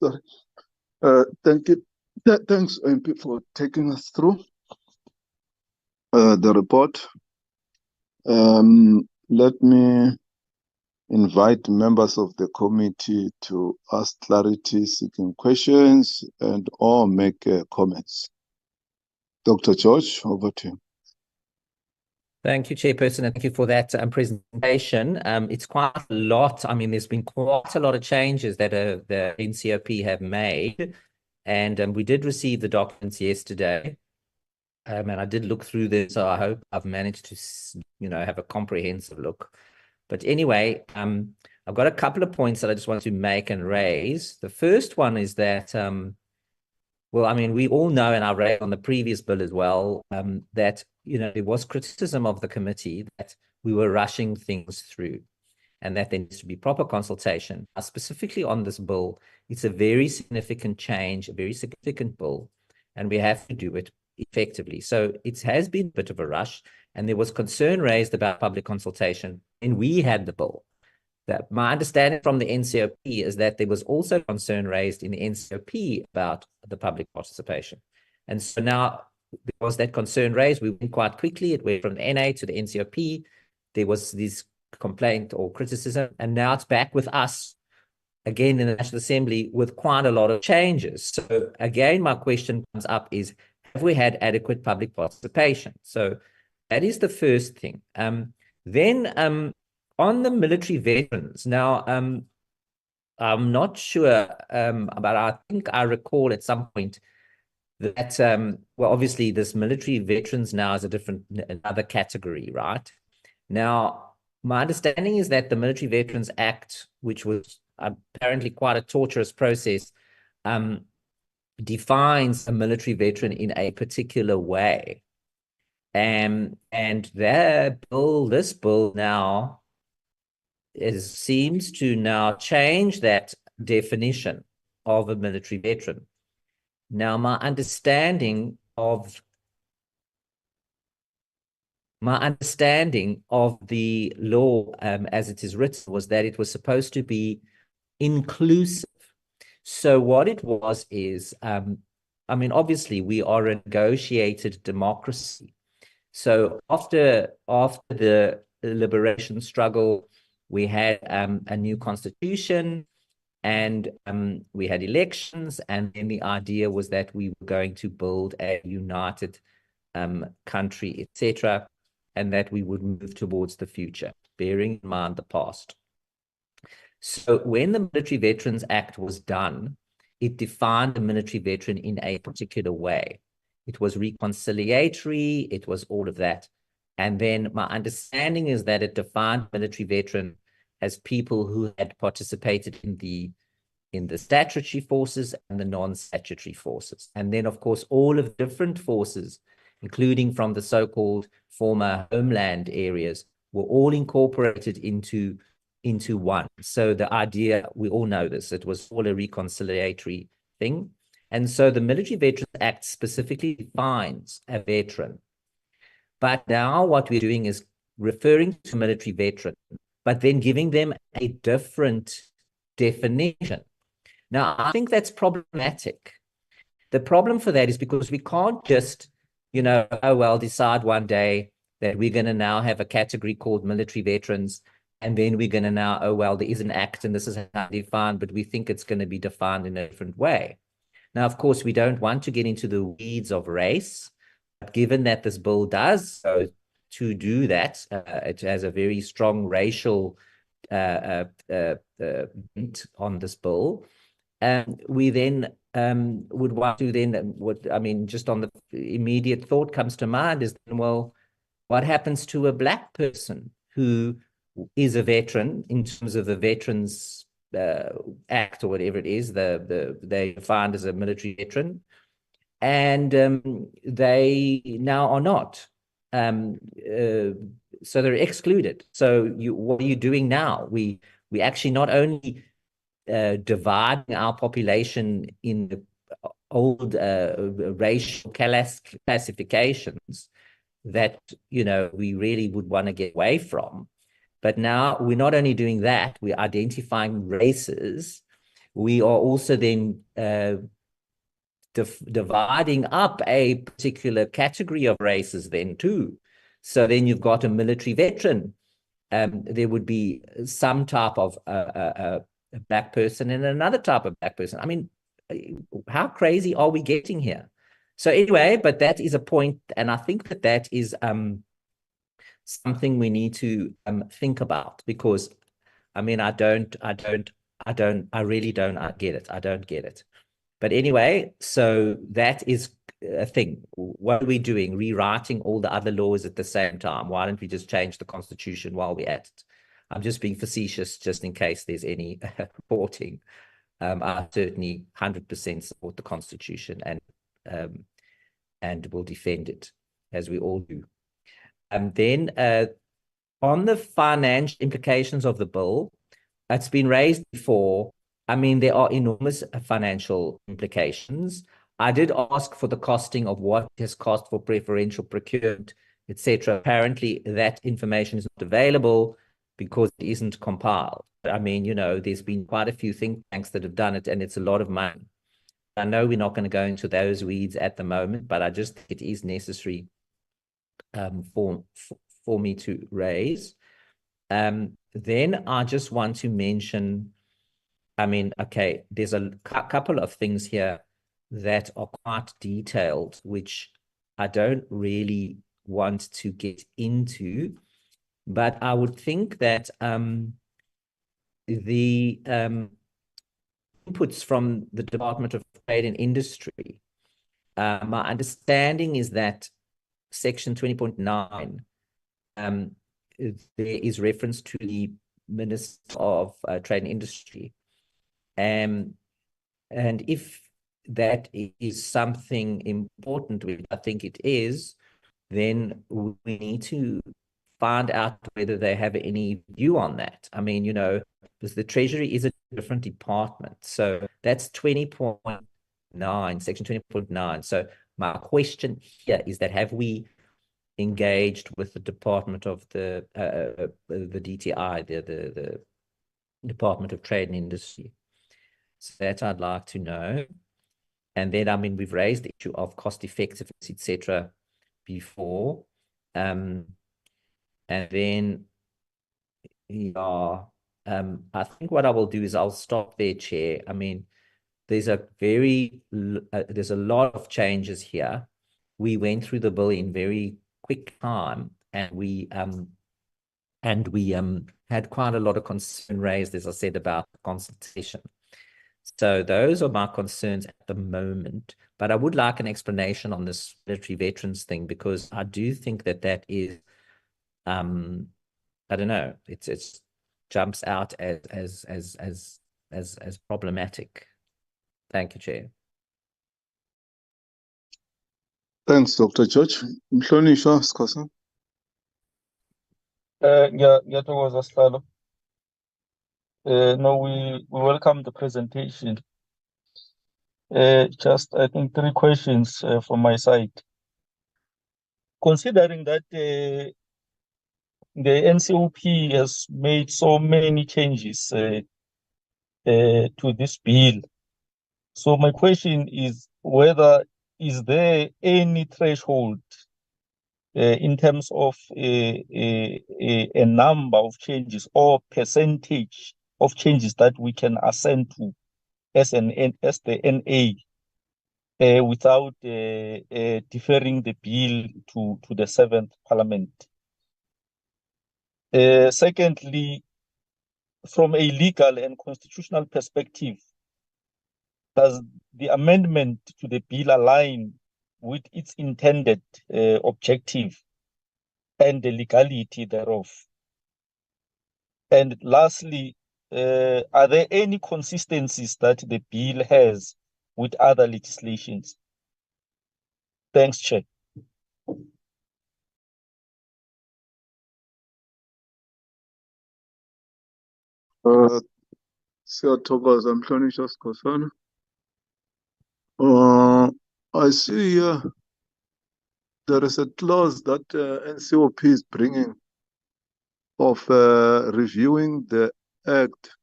Sorry. Thank you. Thanks, MP, for taking us through the report. Let me invite members of the committee to ask clarity, seeking questions, and or make comments. Dr. George, over to you. Thank you, Chairperson, and thank you for that presentation. It's quite a lot. I mean, there's been quite a lot of changes that the NCOP have made, and we did receive the documents yesterday, and I did look through this, so I hope I've managed to, have a comprehensive look. But anyway, I've got a couple of points that I just want to make and raise. The first one is that, well, I mean, we all know, and I raised on the previous bill as well, that, there was criticism of the committee that we were rushing things through and that there needs to be proper consultation. Now, specifically on this bill, it's a very significant change, a very significant bill, and we have to do it effectively. So it has been a bit of a rush, and there was concern raised about public consultation, and we had the bill. That my understanding from the NCOP is that there was also concern raised in the NCOP about the public participation. And so now there was that concern raised. We went quite quickly. It went from the NA to the NCOP. There was this complaint or criticism, and now it's back with us again in the National Assembly with quite a lot of changes. So again, my question comes up is, have we had adequate public participation? So that is the first thing. Then on the military veterans, now, I'm not sure, but I think I recall at some point that, well, obviously this military veterans now is another category, right? Now, my understanding is that the Military Veterans Act, which was apparently quite a torturous process, defines a military veteran in a particular way. And this bill now seems to now change that definition of a military veteran. Now, my understanding of my understanding of the law as it is written was that it was supposed to be inclusive. So what it was is, I mean, obviously we are a negotiated democracy. So after the liberation struggle, we had a new constitution, and we had elections, and then the idea was that we were going to build a united country, etc., and that we would move towards the future, bearing in mind the past. So when the Military Veterans Act was done, it defined the military veteran in a particular way. It was reconciliatory, it was all of that. And then my understanding is that it defined military veteran as people who had participated in the statutory forces and the non-statutory forces. And then, of course, all of the different forces, including from the so-called former homeland areas, were all incorporated into one. So the idea, we all know this, it was all a reconciliatory thing. And so the Military Veterans Act specifically defines a veteran. But now what we're doing is referring to military veteran, but then giving them a different definition. Now, I think that's problematic. The problem for that is because we can't just, you know, oh, well, decide one day that we're going to now have a category called military veterans, and then we're going to now, oh, well, there is an act and this is how defined, but we think it's going to be defined in a different way. Now, of course, we don't want to get into the weeds of race, but given that this bill does so to do that, it has a very strong racial bent on this bill. We then would want to then, I mean, just on the immediate thought comes to mind is, well, what happens to a Black person who is a veteran in terms of the Veterans Act or whatever it is, they defined as a military veteran, and they now are not. So they're excluded. So what are you doing now? We actually not only dividing our population in the old racial classifications that, you know, we really would want to get away from. But now we're not only doing that, we're identifying races. We are also then dividing up a particular category of races then too. So then you've got a military veteran. There would be some type of a Black person and another type of Black person. I mean, how crazy are we getting here? So anyway, but that is a point, and I think that that is something we need to think about, because I mean, I really don't get it. I don't get it. But anyway, so that is a thing. What are we doing? Rewriting all the other laws at the same time? Why don't we just change the Constitution while we're at it? I'm just being facetious, just in case there's any reporting. I certainly 100% support the Constitution and will defend it, as we all do. Then on the financial implications of the bill, it's been raised before. I mean, there are enormous financial implications. I did ask for the costing of what it has cost for preferential procurement, etc. Apparently, that information is not available because it isn't compiled. I mean, you know, there's been quite a few think tanks that have done it, and it's a lot of money. I know we're not going to go into those weeds at the moment, but I just think it is necessary for me to raise. Then I just want to mention, I mean, okay, there's a couple of things here that are quite detailed, which I don't really want to get into, but I would think that the inputs from the Department of Trade and Industry, my understanding is that Section 20.9, there is reference to the Minister of Trade and Industry. And if that is something important, which I think it is, then we need to find out whether they have any view on that. I mean, you know, because the Treasury is a different department. So that's 20.9, Section 20.9. So my question here is that have we engaged with the Department of the DTI, the Department of Trade and Industry. So that I'd like to know. And then, I mean, we've raised the issue of cost effectiveness, etc., before. And then, yeah, I think what I will do is I'll stop there, Chair. I mean, there's a lot of changes here. We went through the bill in very quick time, and we had quite a lot of concern raised, as I said, about the consultation. So those are my concerns at the moment. But I would like an explanation on this military veterans thing, because I do think that is, I don't know, it's jumps out as problematic. Thank you, Chair. Thanks, Dr. George. Mhlonishwa Skhosana. Ngiyathokoza Sihlalo. No, we welcome the presentation. Just, I think, 3 questions from my side. Considering that the NCOP has made so many changes to this bill, so my question is whether is there any threshold in terms of a number of changes or percentage of changes that we can assent to as the NA without deferring the bill to the 7th Parliament? Secondly, from a legal and constitutional perspective, does the amendment to the bill align with its intended objective and the legality thereof? And lastly, are there any consistencies that the bill has with other legislations? Thanks, Chair. Siyathokoza Mhlonishwa Skhosana. I see here there is a clause that NCOP is bringing of reviewing the act,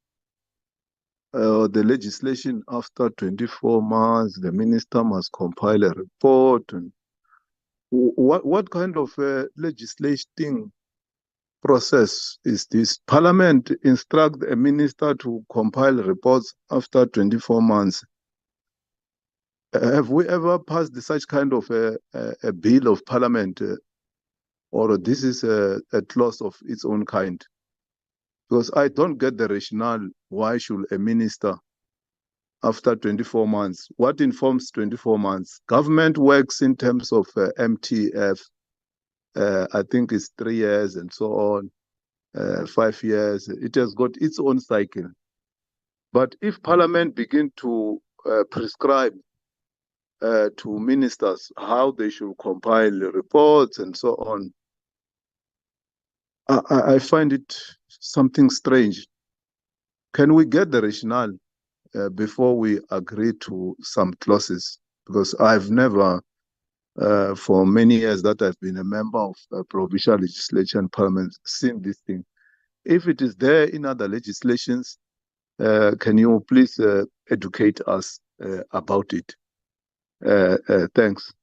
the legislation after 24 months. The minister must compile a report. And what kind of legislating process is this? Parliament instruct a minister to compile reports after 24 months. Have we ever passed such kind of a bill of Parliament, or this is a clause of its own kind? Because I don't get the rationale. Why should a minister, after 24 months, what informs 24 months? Government works in terms of MTF. I think it's 3 years and so on, 5 years. It has got its own cycle. But if Parliament begin to prescribe to ministers how they should compile reports and so on, I find it something strange. Can we get the rationale before we agree to some clauses? Because I've never, for many years that I've been a member of provincial legislature and parliament, seen this thing. If it is there in other legislations, can you please educate us about it? Thanks.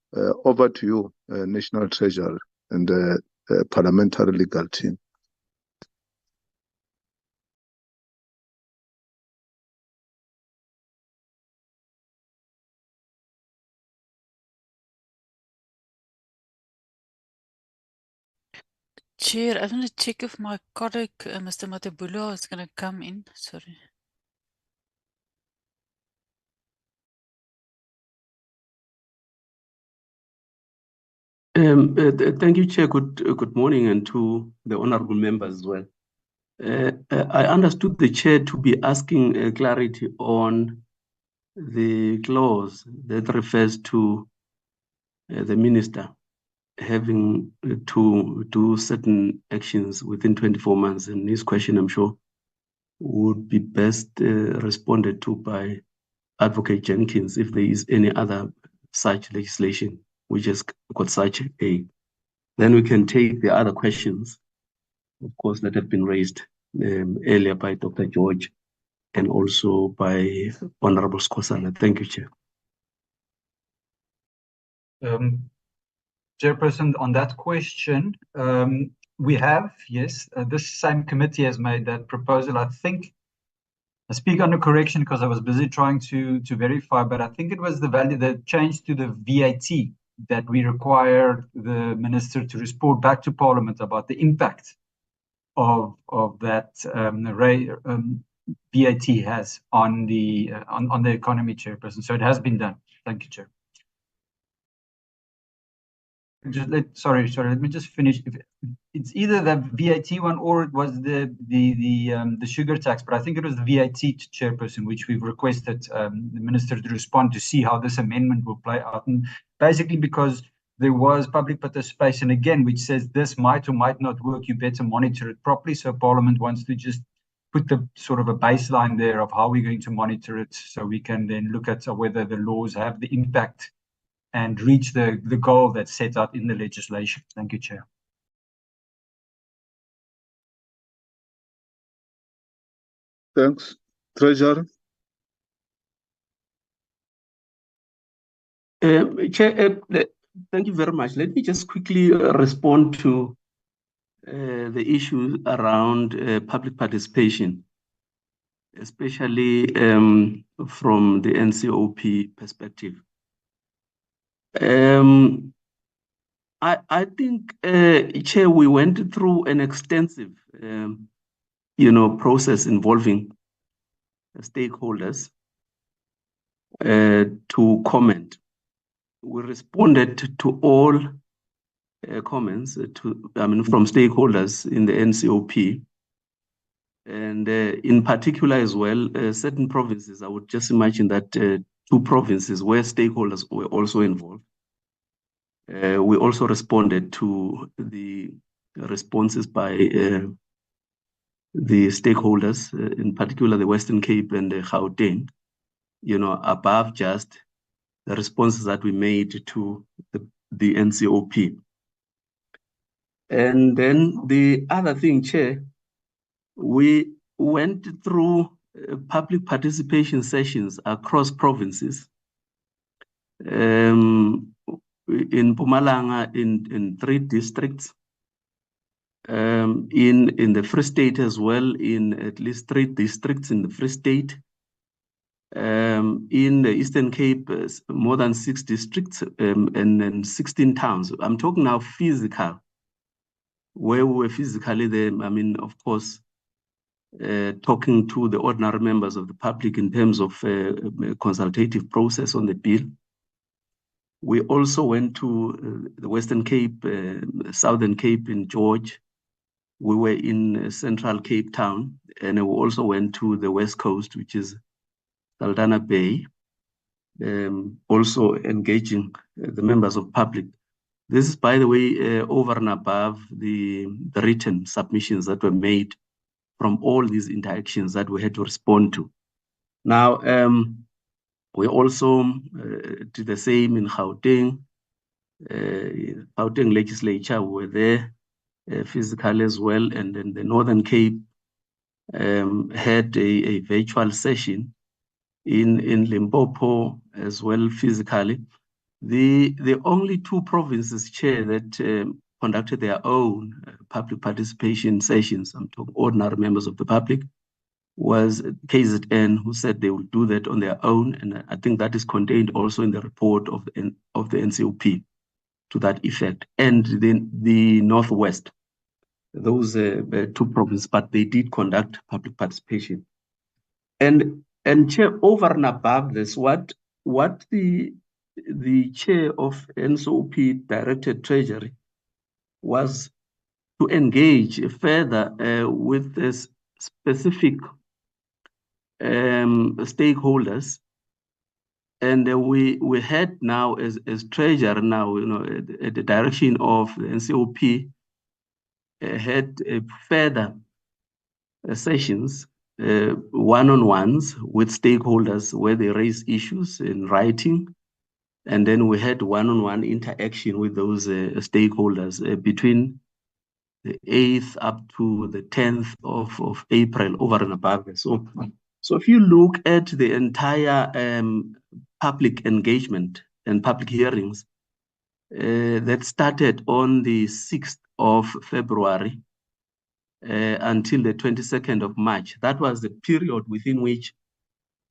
Over to you, National Treasurer and Parliamentary Legal Team. Chair, I want to check if my colleague, Mr. Matabula, is going to come in. Sorry. Thank you, Chair. Good morning, and to the honourable members as well. I understood the Chair to be asking clarity on the clause that refers to the minister having to do certain actions within 24 months. And his question, I'm sure, would be best responded to by Advocate Jenkins if there is any other such legislation which has got such a Then we can take the other questions, of course, that have been raised earlier by Dr. George and also by Honorable Skosana. Thank you, Chair. Chairperson, on that question, we have, yes, this same committee has made that proposal. I think, I speak under correction because I was busy trying to verify, but I think it was the change to the VAT that we require the minister to report back to Parliament about the impact of that VAT has on the economy, Chairperson. So it has been done. Thank you, Chair. Sorry, let me just finish. It's either the VAT one or it was the sugar tax, but I think it was the VAT, Chairperson, which we've requested the minister to respond to see how this amendment will play out. And basically because there was public participation again, which says this might or might not work, you better monitor it properly. So Parliament wants to just put the sort of a baseline there of how we're going to monitor it, so we can then look at whether the laws have the impact and reach the goal that's set out in the legislation. Thank you, Chair. Thanks. Treasurer. Chair, thank you very much. Let me just quickly respond to the issue around public participation, especially from the NCOP perspective. I think, Chair, we went through an extensive, process involving stakeholders to comment. We responded to all comments from stakeholders in the NCOP, and in particular as well, certain provinces. I would just imagine that 2 provinces where stakeholders were also involved. We also responded to the responses by the stakeholders, in particular the Western Cape and Gauteng, above just the responses that we made to the NCOP. And then the other thing, Chair, we went through public participation sessions across provinces. In Mpumalanga, in 3 districts, in the Free State as well, in at least 3 districts in the Free State. In the Eastern Cape, more than 6 districts and 16 towns. I'm talking now physical, where we were physically there. Of course, talking to the ordinary members of the public in terms of a consultative process on the bill. We also went to the Western Cape, Southern Cape in George. We were in Central Cape Town, and we also went to the West Coast, which is Saldanha Bay, also engaging the members of public. This is, by the way, over and above the written submissions that were made from all these interactions that we had to respond to. Now, we also did the same in Gauteng. Gauteng legislature were there physically as well, and then the Northern Cape had a virtual session in Limpopo as well physically. The only 2 provinces, Chair, that conducted their own public participation sessions, I'm talking ordinary members of the public, was KZN, who said they would do that on their own, and I think that is contained also in the report of the NCOP to that effect, and then the Northwest. Those 2 provinces, but they did conduct public participation. And Chair, over and above this, what the Chair of NCOP directed Treasury was to engage further with this specific stakeholders, and we had now as Treasurer now, at the direction of the NCOP, had further sessions, one-on-ones with stakeholders where they raise issues in writing, And then we had one-on-one interaction with those stakeholders between the 8th up to the 10th of April, over and above. So if you look at the entire public engagement and public hearings that started on the 6th of February until the 22nd of March, that was the period within which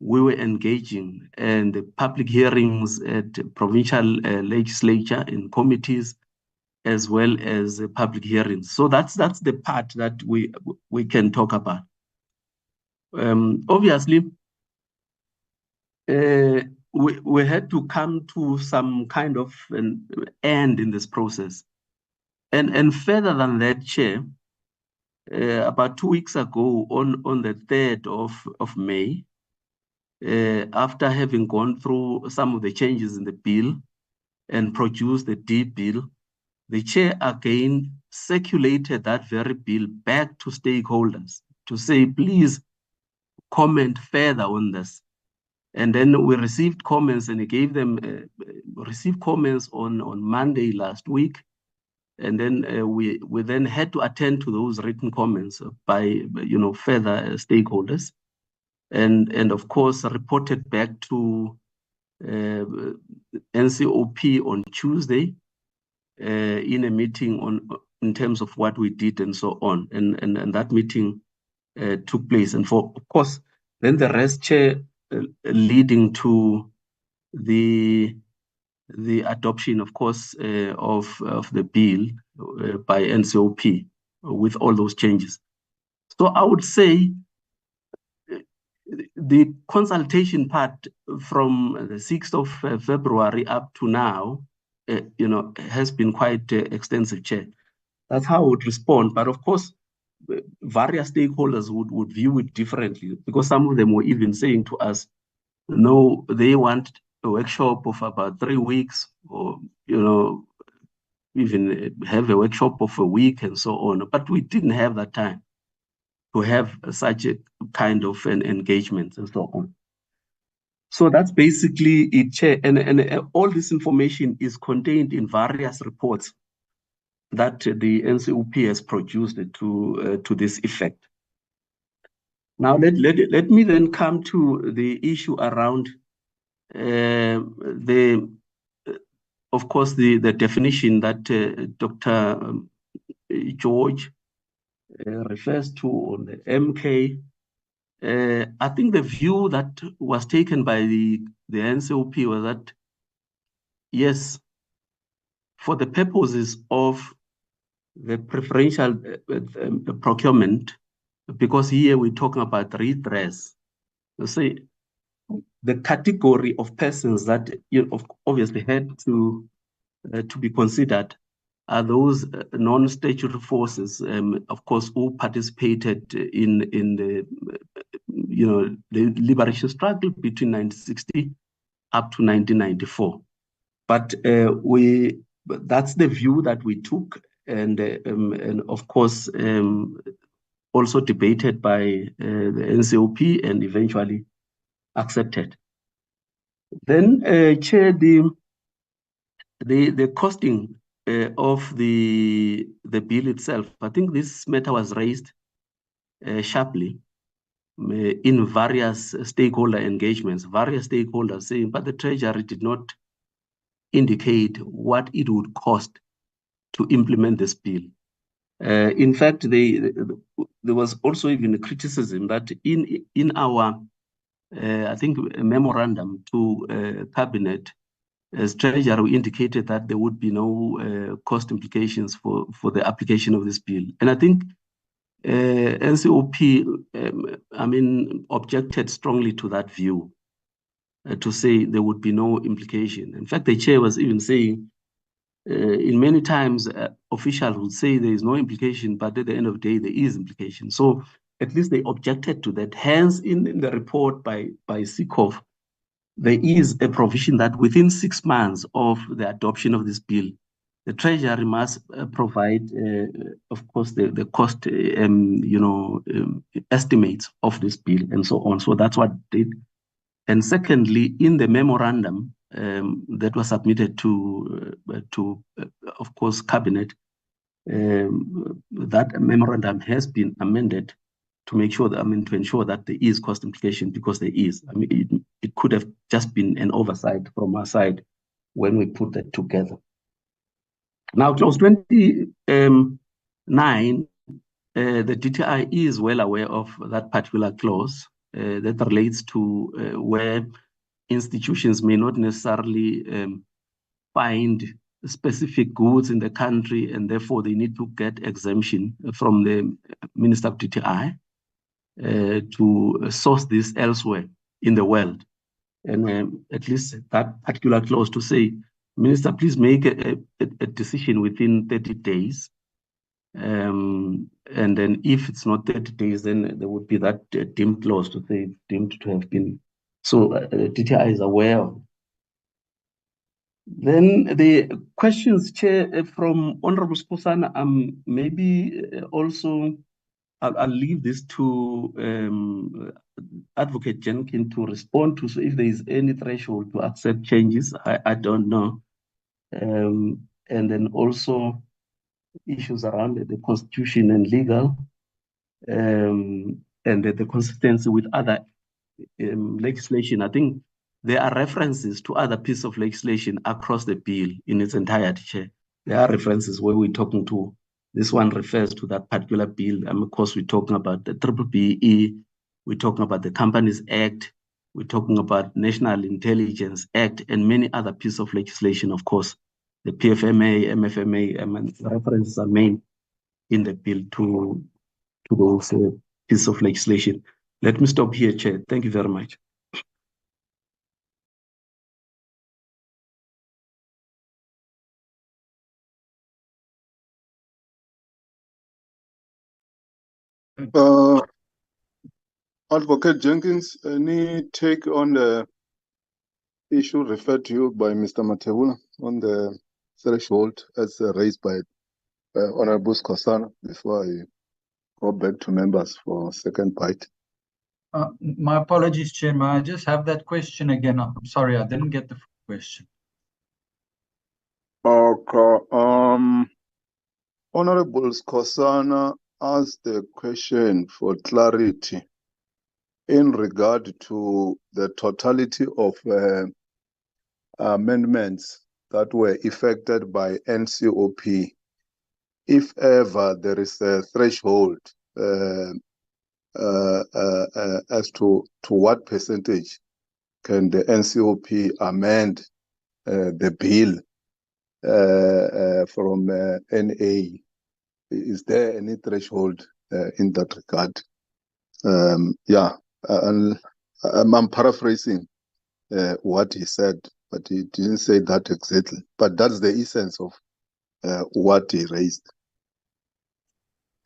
we were engaging in the public hearings at provincial legislature in committees, as well as public hearings. So that's the part that we can talk about. Obviously, we had to come to some kind of an end in this process. And further than that, Chair, about 2 weeks ago, on the 3rd of May, after having gone through some of the changes in the bill and produced the D bill, the chair again circulated that very bill back to stakeholders to say, please comment further on this. And then we received comments, and he gave them received comments on Monday last week. And then we then had to attend to those written comments by further stakeholders, and of course reported back to NCOP on Tuesday in a meeting in terms of what we did and so on. And that meeting took place. And of course, then the rest, Chair, leading to the adoption, of course, of the bill by NCOP with all those changes. So I would say the consultation part from the 6th of February up to now, has been quite extensive, Chair. That's how I would respond. But of course, various stakeholders would view it differently, because some of them were even saying to us, no, they want a workshop of about 3 weeks, or, even have a workshop of a week and so on. But we didn't have that time to have such a kind of an engagement and so on. So that's basically it, Chair. And all this information is contained in various reports that the NCOP has produced to this effect. Now, let me then come to the issue around of course, the definition that Dr. George refers to on the MK. I think the view that was taken by the NCOP was that, yes, for the purposes of the preferential procurement, because here we're talking about redress, you see, the category of persons that obviously had to be considered are those non-statutory forces, of course, who participated in the the liberation struggle between 1960 up to 1994. But that's the view that we took, and of course also debated by the NCOP and eventually accepted. Then, Chair, the costing of the bill itself, I think this matter was raised sharply in various stakeholder engagements, various stakeholders saying, but the Treasury did not indicate what it would cost to implement this bill. In fact, there was also even a criticism that in our, I think, a memorandum to Cabinet, as Treasury indicated that there would be no cost implications for the application of this bill. And I think NCOP, objected strongly to that view, to say there would be no implication. In fact, the chair was even saying, in many times, officials would say there is no implication, but at the end of the day, there is implication. So at least they objected to that. Hence, in the report by NCOP, there is a provision that within 6 months of the adoption of this bill, the Treasury must provide, of course, the cost, estimates of this bill and so on. So that's what they did. And secondly, in the memorandum, that was submitted to of course, Cabinet. That memorandum has been amended to make sure that, to ensure that there is cost implication, because there is. It could have just been an oversight from our side when we put that together. Now, clause 29, the DTI is well aware of that particular clause that relates to where institutions may not necessarily find specific goods in the country, and therefore they need to get exemption from the Minister of DTI to source this elsewhere in the world. And at least that particular clause to say, Minister, please make a decision within 30 days. And then if it's not 30 days, then there would be that deemed clause to say deemed to have been. So DTI is aware of. Then the questions, Chair, from Honorable Skosana, maybe also I'll leave this to Advocate Jenkins to respond to. So if there is any threshold to accept changes, I don't know. And then also issues around the constitution and legal, and the consistency with other legislation. I think there are references to other pieces of legislation across the bill in its entirety, Chair. There are references where we're talking to, this one refers to that particular bill. And of course, we're talking about the BBBE, we're talking about the Companies Act, we're talking about National Intelligence Act, and many other pieces of legislation, of course, the PFMA, MFMA, the references are made in the bill to those pieces of legislation. Let me stop here, Chair. Thank you very much. Advocate Jenkins, any take on the issue referred to you by Mr. Matebula on the threshold as raised by Honorable Skosana before I go back to members for second bite? My apologies, Chair. May I just have that question again? I'm sorry, I didn't get the question. Okay. Honorable Skosana asked the question for clarity in regard to the totality of amendments that were effected by NCOP. If ever there is a threshold as to what percentage can the NCOP amend the bill from NA, is there any threshold in that regard? Yeah, and I'm paraphrasing what he said, but he didn't say that exactly. But that's the essence of what he raised.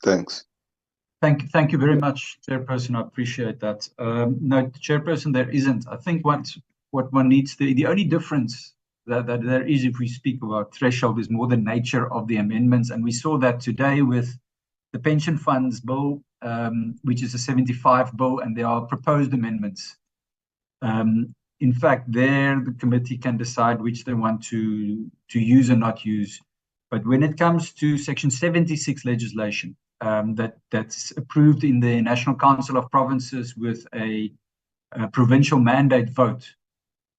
Thanks. Thank you very much, Chairperson. I appreciate that. No, Chairperson, there isn't. I think what one needs, the only difference that there is if we speak about threshold is more the nature of the amendments. And we saw that today with the Pension Funds Bill, which is a 75 bill, and there are proposed amendments. In fact, there the committee can decide which they want to use or not use. But when it comes to Section 76 legislation, that's approved in the National Council of Provinces with a provincial mandate vote,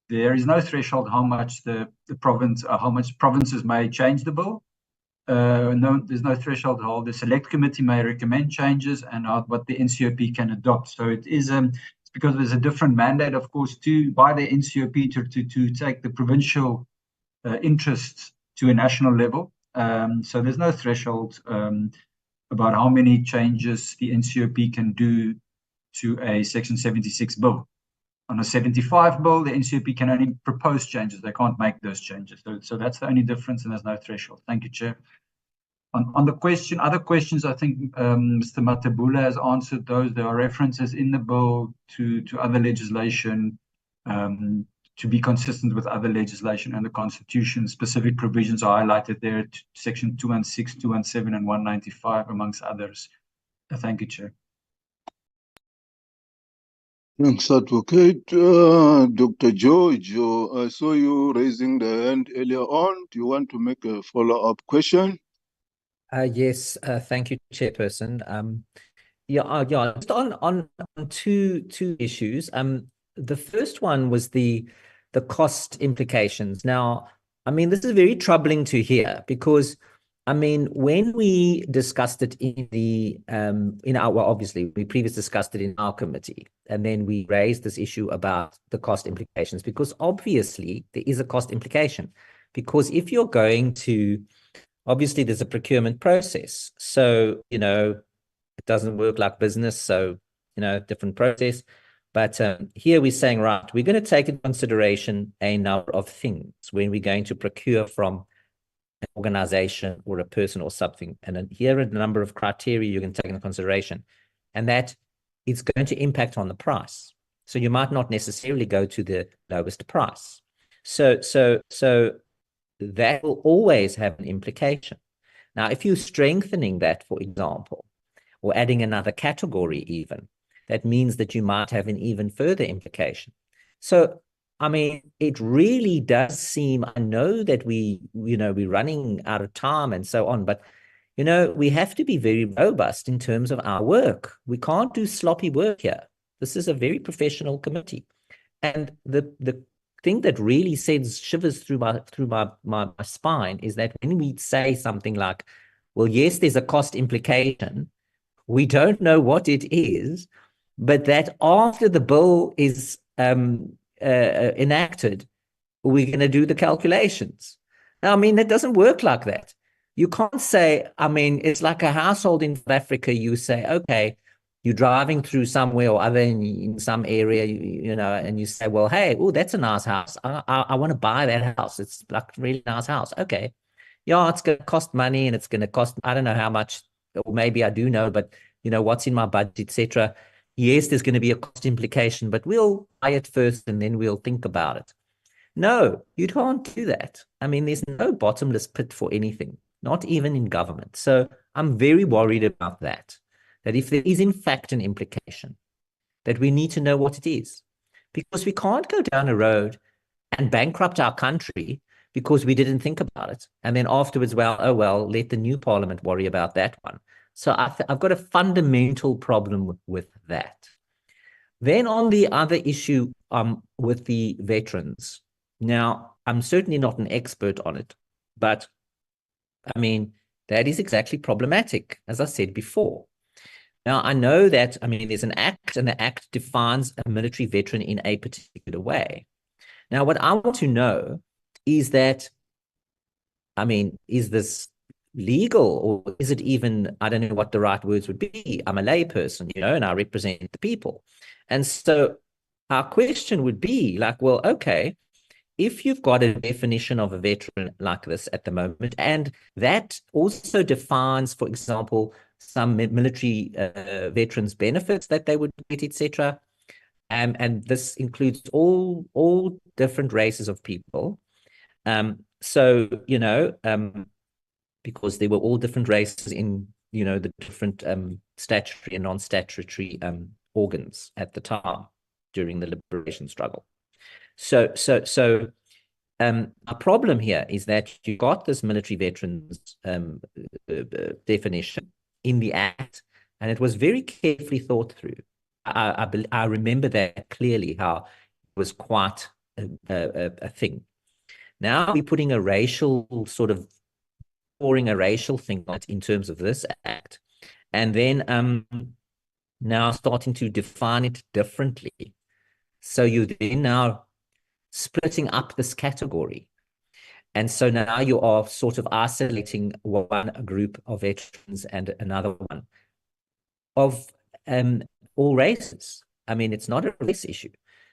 there is no threshold how much the province, how much provinces may change the bill. No, there's no threshold how the select committee may recommend changes and what the NCOP can adopt. So it is it's because there's a different mandate, of course, by the NCOP to take the provincial interests to a national level. So there's no threshold about how many changes the NCOP can do to a Section 76 bill. On a 75 bill, the NCOP can only propose changes. They can't make those changes. So that's the only difference, and there's no threshold. Thank you, Chair. On the question, other questions, I think Mr. Matebula has answered those. There are references in the bill to other legislation to be consistent with other legislation and the Constitution. Specific provisions are highlighted there, Section 216, 217, and 195, amongst others. Thank you, Chair. Thanks, Advocate. Dr. George, I saw you raising the hand earlier on. Do you want to make a follow-up question? Yes, thank you, Chairperson. Yeah, just on two issues. The first one was the cost implications. Now, I mean, this is very troubling to hear because, I mean, when we discussed it well, obviously we previously discussed it in our committee, and then we raised this issue about the cost implications because obviously there is a cost implication, because if you're going to, obviously there's a procurement process, so it doesn't work like business, so different process. But here we're saying, right, we're going to take into consideration a number of things when we're going to procure from an organization or a person or something. And then here are a number of criteria you can take into consideration, and that it's going to impact on the price. So you might not necessarily go to the lowest price. So that will always have an implication. Now, if you're strengthening that, for example, or adding another category even, that means that you might have an even further implication. So, I mean, it really does seem, I know that we're running out of time and so on, but, we have to be very robust in terms of our work. We can't do sloppy work here. This is a very professional committee. And the thing that really sends shivers through my spine is that when we say something like, well, yes, there's a cost implication, we don't know what it is, but that after the bill is enacted, we're going to do the calculations. Now, I mean, that doesn't work like that. You can't say, I mean, it's like a household in South Africa. You say, okay, you're driving through somewhere or other in some area, and you say, well, hey, oh, that's a nice house. I want to buy that house. It's like a really nice house. Okay. Yeah, it's going to cost money, and it's going to cost, I don't know how much, or maybe I do know, but what's in my budget, etc. Yes, there's going to be a cost implication, but we'll buy it first and then we'll think about it. No, you can't do that. I mean, there's no bottomless pit for anything, not even in government. So I'm very worried about that if there is in fact an implication, that we need to know what it is, because we can't go down a road and bankrupt our country because we didn't think about it. And then afterwards, well, let the new parliament worry about that one. So I've got a fundamental problem with that. Then on the other issue with the veterans. Now, I'm certainly not an expert on it, but I mean, that is exactly problematic, as I said before. Now, I know that, I mean, there's an act, and the act defines a military veteran in a particular way. Now, what I want to know is that, I mean, is this legal, or is it even, I don't know what the right words would be. I'm a lay person, and I represent the people. And so our question would be like, well, okay, if you've got a definition of a veteran like this at the moment, and that also defines, for example, some military veterans' benefits that they would get, etc., and this includes all different races of people. So, because there were all different races in, the different statutory and non-statutory organs at the time during the liberation struggle. So a problem here is that you got this military veterans definition in the Act, and it was very carefully thought through. I remember that clearly, how it was quite a thing. Now we're putting a racial sort of, pouring a racial thing on it in terms of this Act, and then now starting to define it differently. So you then now splitting up this category. And so now you are sort of isolating one group of veterans and another one of all races. I mean, it's not a race issue.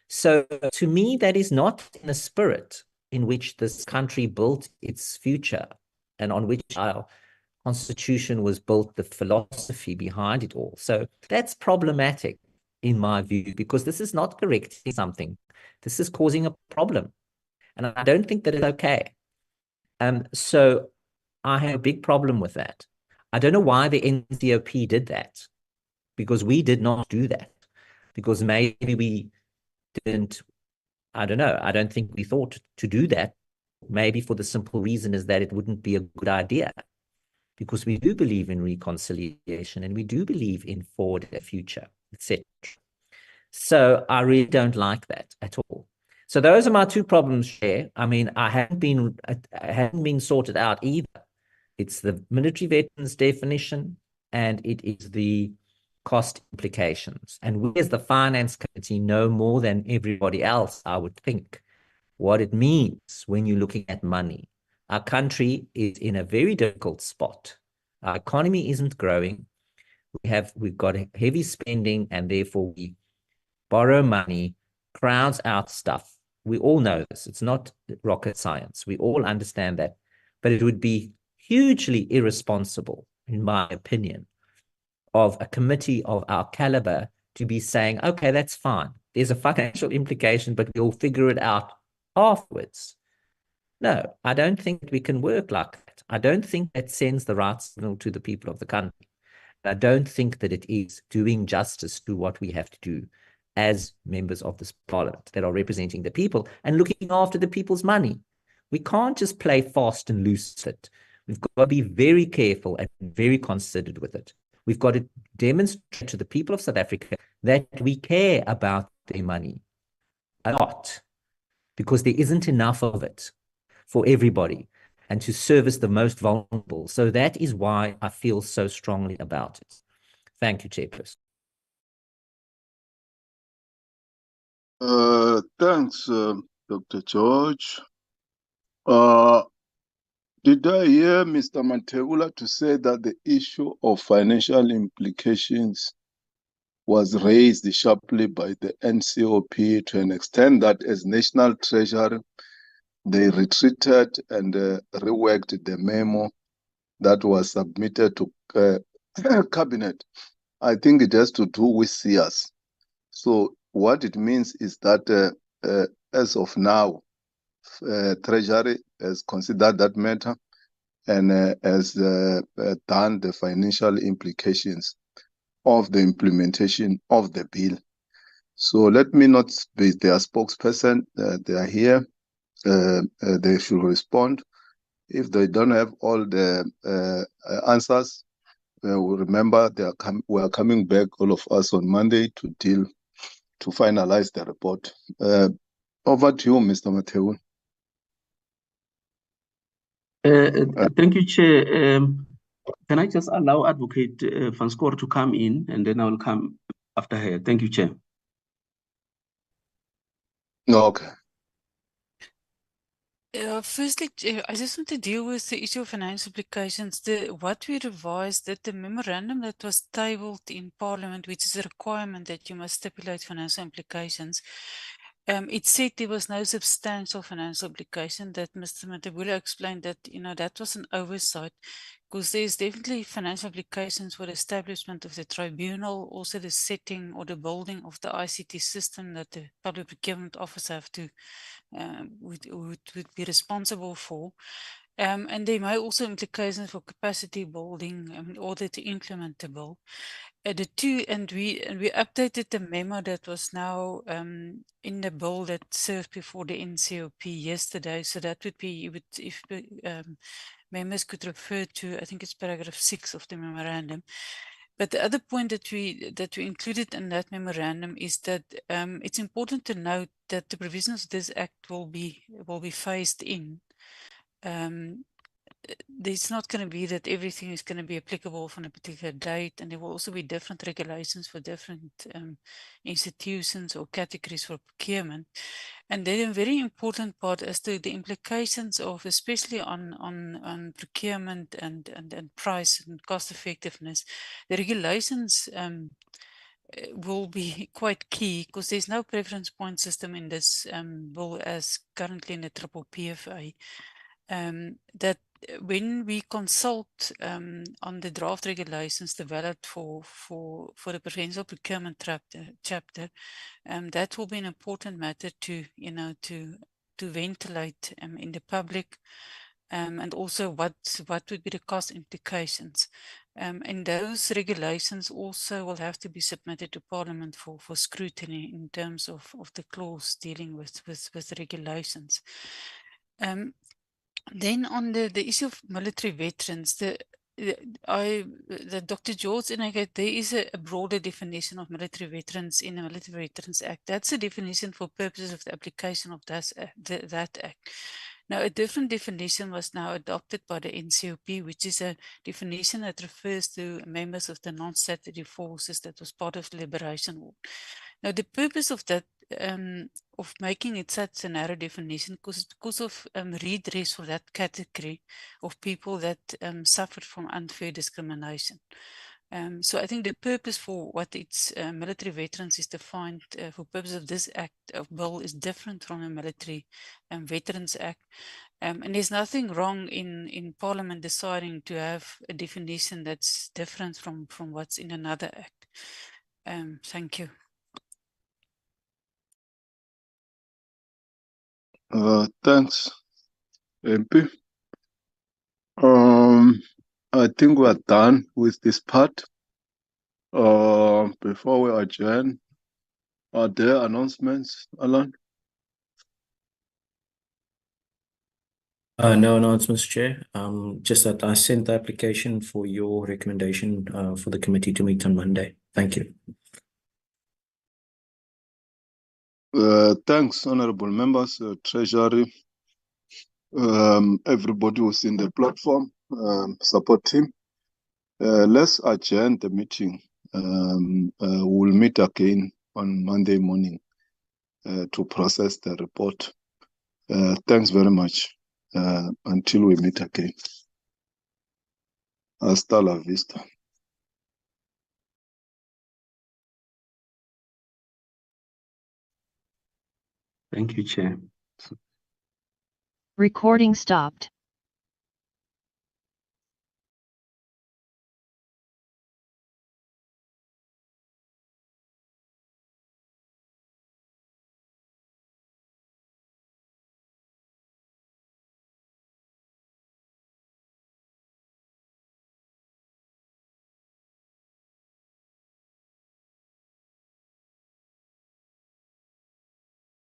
So to me, that is not in the spirit in which this country built its future, and on which our Constitution was built, the philosophy behind it all. So that's problematic in my view, because this is not correcting something. This is causing a problem. And I don't think that it's okay. So I have a big problem with that. I don't know why the NCOP did that, because we did not do that. because maybe we didn't, I don't know, I don't think we thought to do that. Maybe for the simple reason is that it wouldn't be a good idea, because we do believe in reconciliation and we do believe in forward and future, etc. So I really don't like that at all. So those are my two problems, Chair. I mean, I hadn't been sorted out either. It's the military veterans definition and it is the cost implications. And we as the Finance Committee know more than everybody else, I would think, what it means when you're looking at money. Our country is in a very difficult spot. Our economy isn't growing. We've got heavy spending, and therefore we borrow money, crowds out stuff. We all know this. It's not rocket science. We all understand that. But it would be hugely irresponsible, in my opinion, of a committee of our caliber to be saying, okay, that's fine. There's a financial implication, but we'll figure it out afterwards. No, I don't think we can work like that. I don't think that sends the right signal to the people of the country. I don't think that it is doing justice to what we have to do as members of this parliament that are representing the people and looking after the people's money. We can't just play fast and loose with it. We've got to be very careful and very considered with it. We've got to demonstrate to the people of South Africa that we care about their money a lot, because there isn't enough of it for everybody and to service the most vulnerable. So that is why I feel so strongly about it. Thank you, Chairperson. Thanks, Dr. George. Did I hear Mr. Matebula to say that the issue of financial implications was raised sharply by the NCOP to an extent that as National Treasury, they retreated and reworked the memo that was submitted to Cabinet? I think it has to do with CS. So what it means is that as of now, Treasury has considered that matter and has done the financial implications of the implementation of the bill. So let me not be their spokesperson. They are here. They should respond. If they don't have all the answers, we'll remember we are coming back, all of us, on Monday to finalize the report. Over to you, Mr. Matebula. Thank you, Chair. Can I just allow Advocate Van Score to come in, and then I will come after her. Thank you, Chair. No, okay. Firstly, I just want to deal with the issue of financial implications. What we revised, that the memorandum that was tabled in Parliament, which is a requirement that you must stipulate financial implications, it said there was no substantial financial implication. That Mr. Matebula explained that, that was an oversight, because there's definitely financial implications for the establishment of the tribunal, also the setting or the building of the ICT system that the Public Procurement Office have to would be responsible for. And there may also implications for capacity building in order to implement the bill. And we updated the memo that was now in the bill that served before the NCOP yesterday. So that would be, if members could refer to, I think it's paragraph 6 of the memorandum. But the other point that we included in that memorandum is that it's important to note that the provisions of this act will be phased in. There's not going to be that everything is going to be applicable from a particular date, and there will also be different regulations for different institutions or categories for procurement. And then a very important part as to the implications of, especially on procurement and price and cost effectiveness, the regulations will be quite key, because there's no preference point system in this bill as currently in the triple PFA. That when we consult on the draft regulations developed for the preferential procurement chapter, that will be an important matter to ventilate in the public, and also what would be the cost implications. And those regulations also will have to be submitted to Parliament for scrutiny in terms of the clause dealing with regulations. Then on the issue of military veterans, the Dr. George indicated there is a broader definition of military veterans in the Military Veterans Act. That's a definition for purposes of the application of that act. Now, a different definition was now adopted by the NCOP, which is a definition that refers to members of the non-statutory forces that was part of the Liberation War. Now, the purpose of that, of making it such a narrow definition, because of redress for that category of people that suffered from unfair discrimination. So I think the purpose for what it's military veterans is defined for purpose of this act of bill is different from the Military Veterans Act. And there's nothing wrong in Parliament deciding to have a definition that's different from what's in another act. Thank you. Thanks, MP. I think we are done with this part. Before we adjourn, are there announcements, Alan? No announcements, Chair. Just that I sent the application for your recommendation for the committee to meet on Monday. Thank you. Thanks, honorable members, Treasury, everybody who's in the platform, support team. Let's adjourn the meeting. We'll meet again on Monday morning to process the report. Thanks very much. Until we meet again. Hasta la vista. Thank you, Chair. Recording stopped.